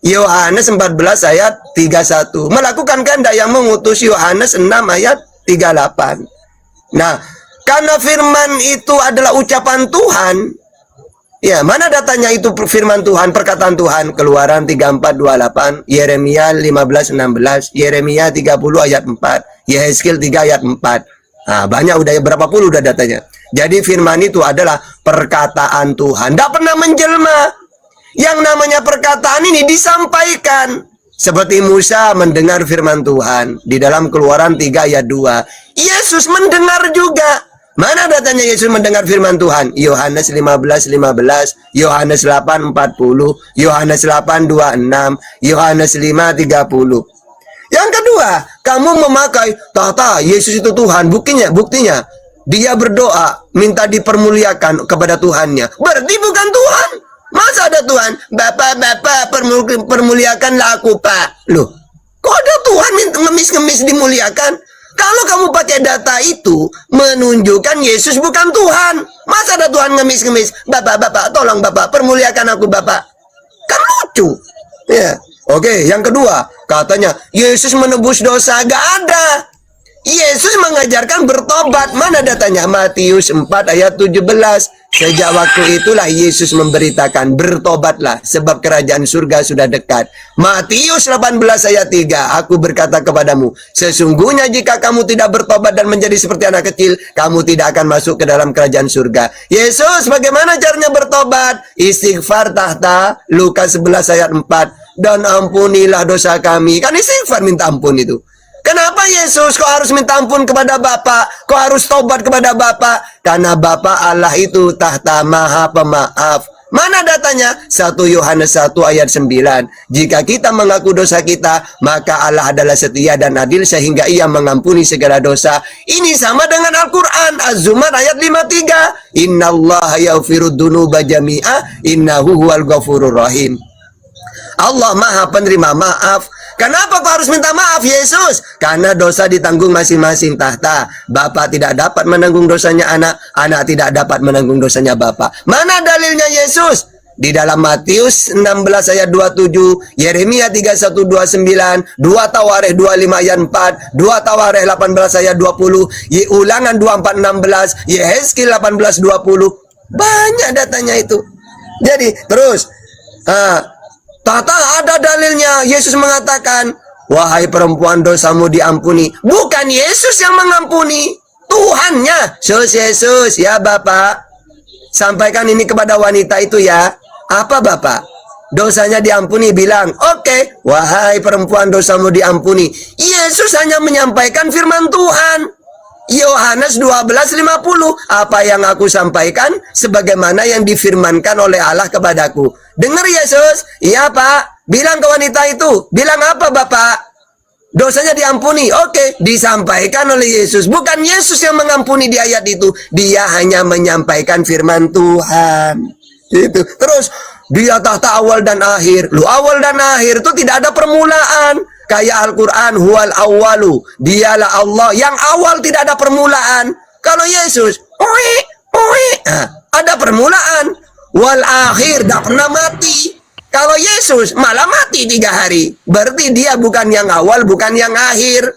Yohanes 14 ayat 31, melakukan kehendak yang mengutus. Yohanes 6 ayat 38. Nah, karena firman itu adalah ucapan Tuhan, ya, mana datanya itu firman Tuhan, perkataan Tuhan? Keluaran 34:28, Yeremia 15:16, Yeremia 30 ayat 4, Yehezkiel 3 ayat 4. Nah, banyak, udah berapa puluh udah datanya. Jadi firman itu adalah perkataan Tuhan, tidak pernah menjelma. Yang namanya perkataan ini disampaikan. Seperti Musa mendengar firman Tuhan di dalam Keluaran 3 ayat 2. Yesus mendengar juga. Mana datanya Yesus mendengar firman Tuhan? Yohanes 15:15, Yohanes 8:40, Yohanes 8:26, Yohanes 5:30. Yang kedua, kamu memakai tata Yesus itu Tuhan. Buktinya dia berdoa minta dipermuliakan kepada Tuhannya. Berarti bukan Tuhan. Masa ada Tuhan? Bapak, permuliakanlah aku, Pak. Loh, kok ada Tuhan ngemis-ngemis dimuliakan? Kalau kamu pakai data itu, menunjukkan Yesus bukan Tuhan. Masa ada Tuhan ngemis-ngemis? Bapak, tolong Bapak, permuliakan aku, Bapak. Kan lucu. Ya. Oke, yang kedua, katanya Yesus menebus dosa. Gak ada. Yesus mengajarkan bertobat. Mana datanya? Matius 4 ayat 17. Sejak waktu itulah Yesus memberitakan, bertobatlah sebab kerajaan surga sudah dekat. Matius 18 ayat 3. Aku berkata kepadamu, sesungguhnya jika kamu tidak bertobat dan menjadi seperti anak kecil, kamu tidak akan masuk ke dalam kerajaan surga. Yesus, bagaimana caranya bertobat? Istighfar tahta, Lukas 11 ayat 4. Dan ampunilah dosa kami. Kan istighfar minta ampun itu. Kenapa Yesus kok harus minta ampun kepada Bapa? Kok harus tobat kepada Bapa? Karena Bapa Allah itu tahta maha pemaaf. Mana datanya? 1 Yohanes 1 ayat 9. Jika kita mengaku dosa kita, maka Allah adalah setia dan adil sehingga ia mengampuni segala dosa. Ini sama dengan Al-Quran. Az-Zumar ayat 53. Innallaha yaghfirud dzunuba jami'a innahu huwal ghafurur rahim. Allah maha penerima maaf. Kenapa kau harus minta maaf Yesus? Karena dosa ditanggung masing-masing tahta. Bapak tidak dapat menanggung dosanya anak, anak tidak dapat menanggung dosanya bapak. Mana dalilnya Yesus? Di dalam Matius 16 ayat 27, Yeremia 31:29, 2 Tawarikh 25 ayat 4, 2 Tawarikh 18 ayat 20, Ulangan 24:16, Yehezkiel 18:20. Banyak datanya itu. Jadi terus Tata ada dalilnya. Yesus mengatakan, wahai perempuan dosamu diampuni. Bukan Yesus yang mengampuni, Tuhannya. Yesus, ya Bapak, sampaikan ini kepada wanita itu ya. Apa Bapak? Dosanya diampuni, bilang, oke, wahai perempuan dosamu diampuni. Yesus hanya menyampaikan firman Tuhan. Yohanes 12:50. Apa yang aku sampaikan sebagaimana yang difirmankan oleh Allah kepadaku. Dengar Yesus? Iya Pak. Bilang ke wanita itu. Bilang apa Bapak? Dosanya diampuni. Oke, disampaikan oleh Yesus. Bukan Yesus yang mengampuni di ayat itu. Dia hanya menyampaikan firman Tuhan. Itu. Terus dia tahta awal dan akhir. Lu awal dan akhir itu tidak ada permulaan. Kayak Al-Quran, huwal awwalu, dialah Allah yang awal, tidak ada permulaan. Kalau Yesus, ada permulaan. Wal akhir, tidak pernah mati. Kalau Yesus malah mati 3 hari. Berarti dia bukan yang awal, bukan yang akhir.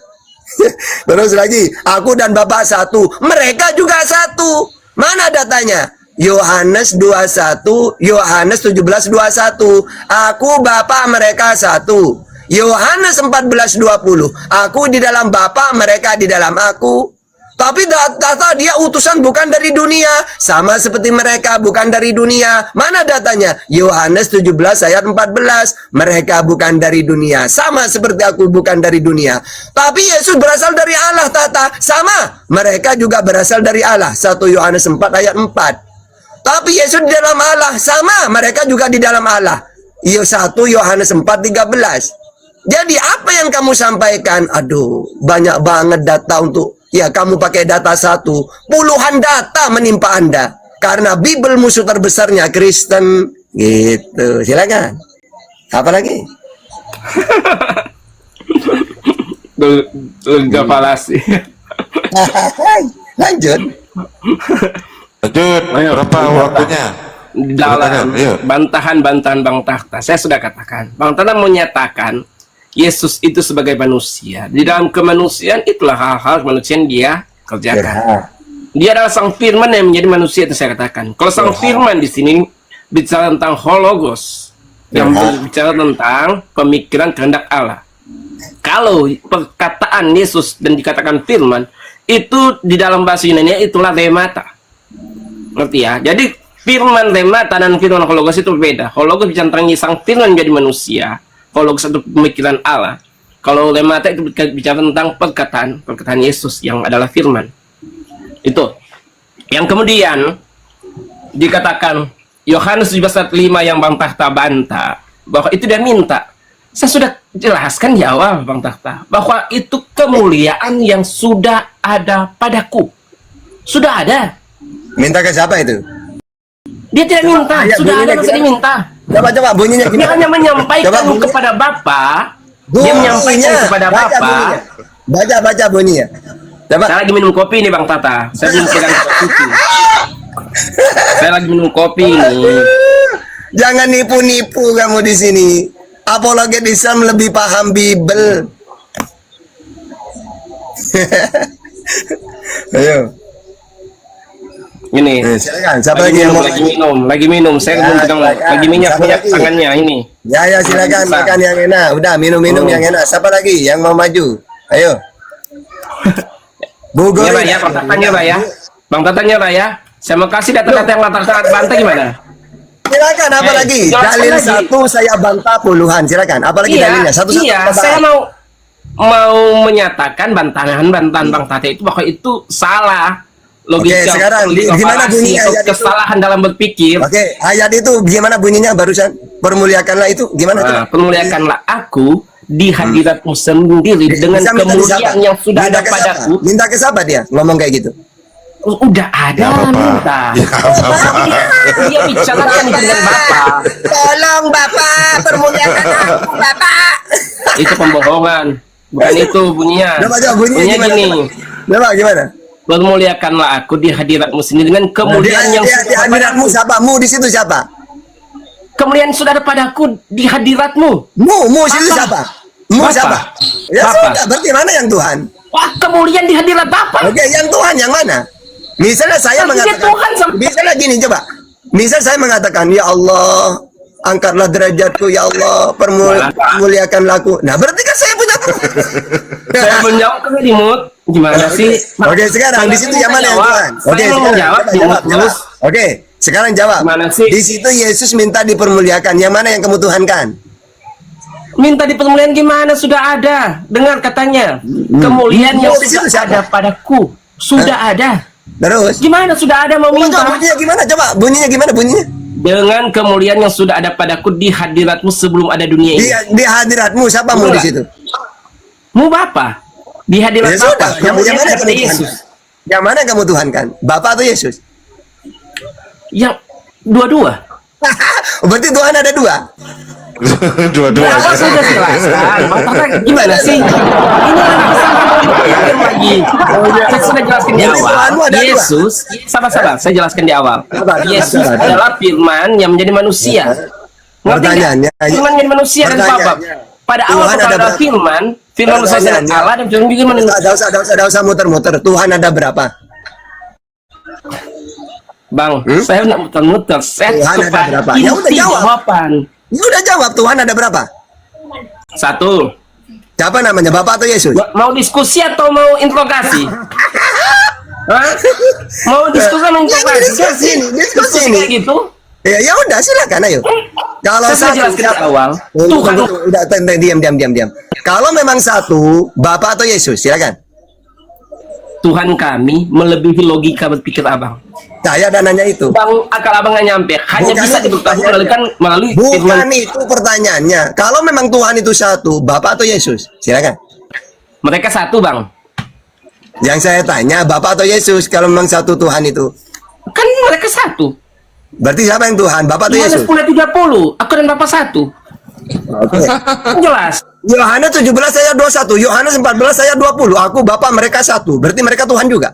Terus lagi, aku dan Bapak satu, mereka juga satu. Mana datanya? Yohanes 21, Yohanes 17:21. Aku Bapak mereka satu. Yohanes 14:20. Aku di dalam Bapa, mereka di dalam aku. Tapi data dia utusan bukan dari dunia, sama seperti mereka bukan dari dunia. Mana datanya? Yohanes 17 ayat 14. Mereka bukan dari dunia, sama seperti aku bukan dari dunia. Tapi Yesus berasal dari Allah, tata. Sama, mereka juga berasal dari Allah. 1 Yohanes 4 ayat 4. Tapi Yesus di dalam Allah, sama, mereka juga di dalam Allah. 1 Yohanes 4:13. Jadi apa yang kamu sampaikan? Aduh, banyak banget data untuk, ya kamu pakai data satu, puluhan data menimpa Anda. Karena Bible musuh terbesarnya Kristen. Gitu, silakan. Apa lagi? Logika falasi. Lanjut. Lanjut, berapa waktunya? Dalam Ayo. bantahan-bantahan Bang Tahta, saya sudah katakan, Bang Tahta menyatakan Yesus itu sebagai manusia. Di dalam kemanusiaan itulah hal-hal kemanusiaan dia kerjakan. Dia adalah sang firman yang menjadi manusia, itu saya katakan. Kalau sang firman di sini bicara tentang hologos, yang berbicara tentang pemikiran kehendak Allah. Kalau perkataan Yesus dan dikatakan firman, itu di dalam bahasa Yunani itulah remata. Ngerti ya? Jadi firman remata dan firman hologos itu berbeda. Hologos bicara tentang sang firman menjadi manusia. Hologos itu pemikiran Allah. Kalau remata itu bicara tentang perkataan Yesus yang adalah firman. Itu. Yang kemudian dikatakan Yohanes 17:5 yang Bang Tahta bantah bahwa itu dia minta. Saya sudah jelaskan di awal Bang Tahta bahwa itu kemuliaan yang sudah ada padaku. Sudah ada. Minta ke siapa itu? Dia tidak minta, ayat sudah ada bunyinya masa gimana? diminta. Coba bunyinya Dia gimana? hanya menyampaikan Coba bunyinya. kepada Bapa. Dia Bunyinya. menyampaikan kepada Baca Bapa. bunyinya. Baca bunyinya. Coba. Saya lagi minum kopi nih Bang Tata. Saya belum pegang kopi. Saya lagi minum kopi nih. Jangan nipu-nipu kamu di sini. Apologet Islam lebih paham Bible. Ayo. Ini. Silakan. Siapa lagi yang mau? Lagi minum. Saya belum pegang. silakan. Lagi minyak Siapa lagi? tangannya ini. Ya silakan Bisa. makan yang enak. Udah minum yang enak. Siapa lagi yang mau maju? Ayo. Bu Ya, Pak, Gori. ya, Bang Tatanya, Pak, ya. Bang Tatanya, Pak, ya. Saya mau kasih data-data yang latar belakang bantah gimana? Silakan apa lagi? jelaskan Dalil lagi. satu saya bantah puluhan. Silakan. Apa lagi dalilnya? Satu-satu. Iya, kita saya bahas. mau menyatakan bantahan Bang Tata itu bahwa itu salah. Logika, Oke, sekarang gimana falasi bunyinya atau ayat itu? kesalahan dalam berpikir. Oke, ayat itu gimana bunyinya barusan? Permuliakanlah itu gimana tuh? Nah, permuliakanlah aku di hadiratmu sendiri dengan Bisa minta kemuliaan siapa? yang sudah Minta ada ke siapa? padaku. Minta ke siapa dia ngomong kayak gitu? Udah ada minta. Dia bicarakan dengan Bapak. Tolong Bapak, permuliakan aku Bapak. Itu pembohongan. Bukan itu bunyinya. Coba bunyinya gimana? gini. Coba gimana? Permuliakanlah aku di hadiratmu sendiri dengan kemuliaan yang di sudah ada hadiratmu padaku. siapa? Mu di situ siapa? Kemuliaan sudah ada padaku di hadiratmu. Mu situ Bapak. siapa? Mu Bapak. siapa? Ya Bapak. sudah, berarti mana yang Tuhan? Wah, kemuliaan di hadirat Bapak. Oke, yang Tuhan yang mana? Misalnya saya Tapi dia mengatakan, Tuhan sama- misalnya gini coba. Misal saya mengatakan, ya Allah, angkatlah derajatku, ya Allah, permuliakanlah aku. Nah, berarti kan saya punya Tuhan. Saya menjawab ke Dimut. Gimana sih? Oke, sekarang di situ yang mana yang Tuhan? Oke, Saya mau sekarang menjawab coba Dimut jawab. terus. Oke, sekarang jawab. Gimana sih? Di situ Yesus minta dipermuliakan. Yang mana yang kamu tuhankan? Minta di permuliaan gimana? Sudah ada. Dengar katanya. Kemuliaan yang Oh, di situ sudah siapa? ada padaku. Sudah ada. Terus? Gimana sudah ada mau Coba, minta? bunyinya gimana? Coba bunyinya gimana bunyinya? Dengan kemuliaan yang sudah ada padaku di hadiratmu sebelum ada dunia ini. Di hadiratmu siapa mu di situ? Mu Bapa. Di hadirat Ya sudah, Bapa. yang mana ada kamu Yesus. tuhankan? Yang mana kamu tuhankan? Bapak atau Yesus? Yang dua-dua. Berarti Tuhan ada dua. Dua-dua. Ya, awal sudah jelaskan. Bang Tata, gimana sih? Ini lagi. Saya sudah jelaskan di Tuhanmu awal. ada dua. Yesus, sabar-sabar. Saya jelaskan di awal. Yesus sabar. adalah Firman yang menjadi manusia. Ngerti nggak? Pertanyaannya, Firman menjadi manusia dan Bapa. pertanyaannya, Pada Tuhan awal ada kepada berapa? Firman bersama dengan Pertanyaannya, Allah dan Firman juga manusia. Tidak usah muter-muter. Tuhan ada berapa? Bang, saya nak muter-muter. Saya Tuhan ada kepada berapa? Ya udah inti jawab. jawaban. Ya udah jawab. Tuhan ada berapa? Satu. Siapa namanya? Bapak atau Yesus? Mau diskusi atau mau interogasi? Hah? Mau diskusi atau mau Ya, interogasi? diskusi ini, diskusi ini. kayak gitu. Ya udah silakan ayo. Kalau Saya satu jelaskan di awal. Tuhan Tuhan udah diam. Kalau memang satu, Bapak atau Yesus, silakan. Tuhan kami melebihi logika berpikir abang. Saya dan nanya itu. Bang, akal abang nggak nyampe. Hanya Bukan bisa itu diberitahu pertanyaannya. melalui Bukan firman. itu pertanyaannya. Kalau memang Tuhan itu satu, Bapak atau Yesus? Silakan. Mereka satu, Bang. Yang saya tanya, Bapak atau Yesus? Kalau memang satu Tuhan itu, Kan mereka satu. berarti siapa yang Tuhan? Bapak atau Yohanes Yesus? 10:30. Aku dan Bapak satu. Jelas. Yohanes 17 ayat 21, Yohanes 14 ayat 20. Aku Bapa, mereka satu. Berarti mereka Tuhan juga.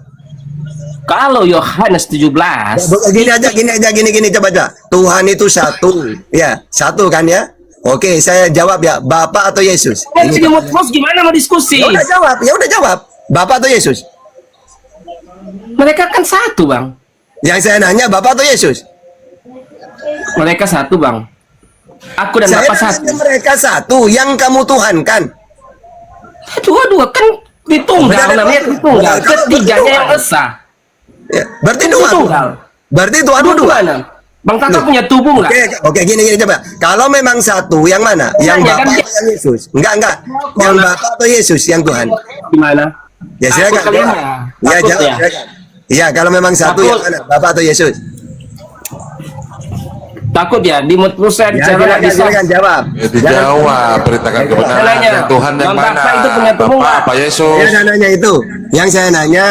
Kalau Yohanes 17, Gini coba aja. Tuhan itu satu. Ya, satu kan ya? Oke, saya jawab ya, Bapa atau Yesus? jadi mau terus gimana mau diskusi? Ya udah jawab. Bapa atau Yesus? Mereka kan satu, Bang. Yang saya nanya Bapa atau Yesus? Mereka satu, Bang. Aku dan Saya Bapak satu. nanya mereka satu, yang kamu Tuhan kan? Dua-dua kan ditunggal, Benar, namanya benar. ditunggal. Benar, kalau Ketiganya bertunggal. yang esa. Ya, berarti dua. Tunggal. Berarti Tuhanmu dua. Dua-duanya. Bang Tata Loh. punya tubuh nggak? Oke, gini coba. Kalau memang satu, yang mana? Yang Nanya, Bapa kan atau yang Yesus? Enggak. Yang Bapa atau Yesus yang Tuhan? Gimana? Ya silakan. Takut kalian jawab. ya? Ya Takut jawab. ya? Silakan. Iya, kalau memang satu Takut. yang mana? Bapa atau Yesus? Takut ya? Di mood terus saya Ya, bicara nggak bisa. silakan jawab. Ya dijawab, beritakan kebenaran. Nanya, Yang Tuhan yang Bang mana? Tata itu punya tubuh Bapak nggak? apa Yesus? Saya nanya itu. Yang saya nanya,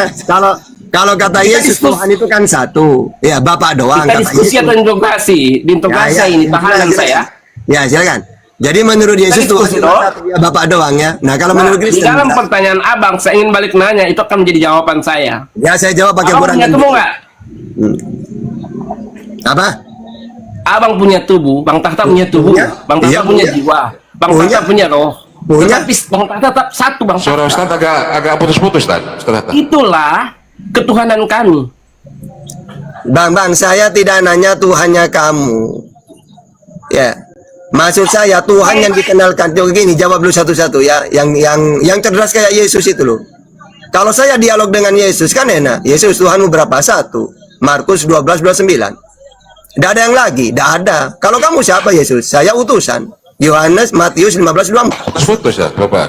kalau kata Kita Yesus diskusi. Tuhan itu kan satu. Ya, Bapa doang. Kita kata diskusi Yesus. atau interogasi? Di interogasi ini tahanan silakan. saya. Ya, silakan. Jadi menurut Yesus Kita Tuhan diskusi, cuma toh. satu, ya Bapak doang ya. Nah, kalau Nah, menurut di Kristen, dalam pertanyaan abang, saya ingin balik nanya, itu akan menjadi jawaban saya. ya saya jawab pakai Abang kurang punya tubuh nggak? Apa? Abang punya tubuh, Bang Tahta punya tubuh, Punya. Bang Tahta Iya, punya punya. jiwa, Bang Punya. Tahta punya roh. Punya. Tetapi Bang Tahta tetap satu, Bang Suara Tahta. Ustaz agak putus-putus, Ustaz. Ustaz. Itulah ketuhanan kami. Bang, saya tidak nanya Tuhannya kamu. Ya. Maksud saya Tuhan yang dikenalkan. Coba gini, jawab dulu satu-satu ya. Yang cerdas kayak Yesus itu loh. Kalau saya dialog dengan Yesus kan enak. Yesus Tuhanmu berapa? Satu. Markus 12:29. Tidak ada yang lagi, tidak ada. Kalau kamu siapa Yesus? Saya utusan. Yohanes, Matius 15:24. Putus-putus ya, Bapak.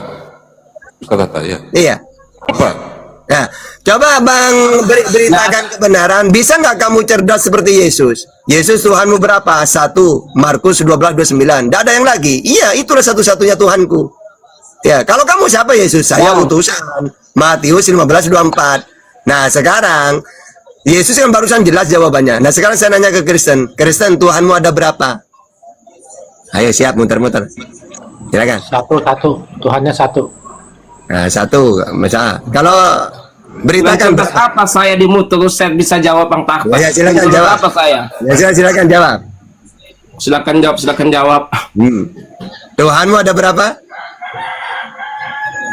Ustaz, ya. Iya. Bapak. Nah, coba Bang beritakan kebenaran. Bisa nggak kamu cerdas seperti Yesus? Yesus Tuhanmu berapa? Satu. Markus 12:29. Tidak ada yang lagi. Iya, itulah satu-satunya Tuhanku. Ya, kalau kamu siapa Yesus? Saya utusan. Matius 15:24. Nah, sekarang Yesus kan barusan jelas jawabannya. Nah, sekarang saya nanya ke Kristen. Kristen, Tuhanmu ada berapa? Ayo siap, muter-muter. Silakan. Satu. Tuhannya satu. Nah, satu. Misalnya, kalau beritakan Lantas apa saya di mood terus saya bisa jawab Bang Tahta? Ya, silakan Lantas jawab. Apa saya? Ya, silakan jawab. Silakan jawab. Tuhanmu ada berapa?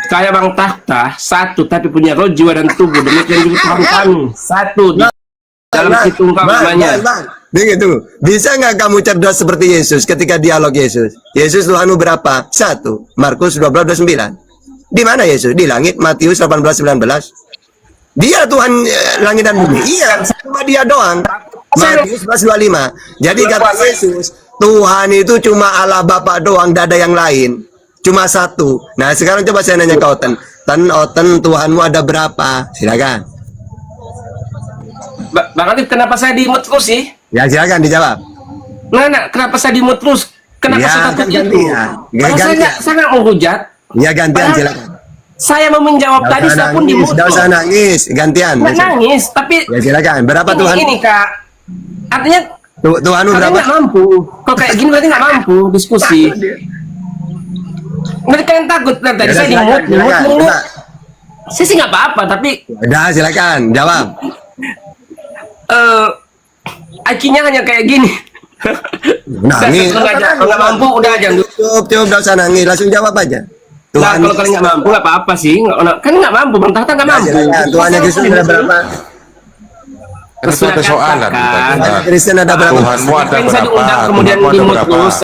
Kayak Bang Tahta, satu tapi punya roh, jiwa dan tubuh. Demikian juga Tuhan kami, satu di dalam situng namanya. Begitu. Bisa nggak kamu cerdas seperti Yesus ketika dialog Yesus? Yesus Tuhanmu berapa? Satu. Markus 12:29. Di mana Yesus? Di langit. Matius 18:19. Dia Tuhan langit dan bumi. Iya, cuma dia doang. Matius 11:25. Jadi kata Yesus, Tuhan itu cuma Allah Bapa doang, tidak ada yang lain. Cuma satu. Nah, sekarang coba saya nanya ke Oten. Oten, Tuhanmu ada berapa? Silakan. Bang Atif, kenapa saya di mood terus sih? Ya, silakan dijawab. Nah, kenapa saya di mood terus? Kenapa Ya, saya takut gantian. itu? Ya, Kalau gantian. saya nggak mau hujat. Ya, gantian Padahal silakan. Saya mau menjawab tadi, saya pun di mood Tidak usah loh. nangis, gantian. Nggak nangis, tapi Ya, silakan. Berapa Tuhan? ini Kak, artinya Tuhanmu kalian berapa? nggak mampu. Kalau kayak gini berarti nggak mampu diskusi. Berarti kalian takut kan tadi Ya, saya di silakan, mood silakan. mulu. Coba. Saya sih nggak apa-apa, tapi Udah, silakan jawab. IQ-nya hanya kayak gini. Nangis. Kalau nggak mampu udah aja. Cukup, tidak usah nangis, langsung jawab aja. Nah, kalau kalian nggak mampu nggak apa-apa sih. Kan nggak mampu, Bang Tahta nggak Ya, mampu. silakan. Tuhannya Kristus ada berapa? Kan itu ada soalan. Katakan. Kita. Kristen ada berapa? Tuhanmu ada Yang saya berapa? diundang kemudian Tuhanmu ada di mood berapa? terus.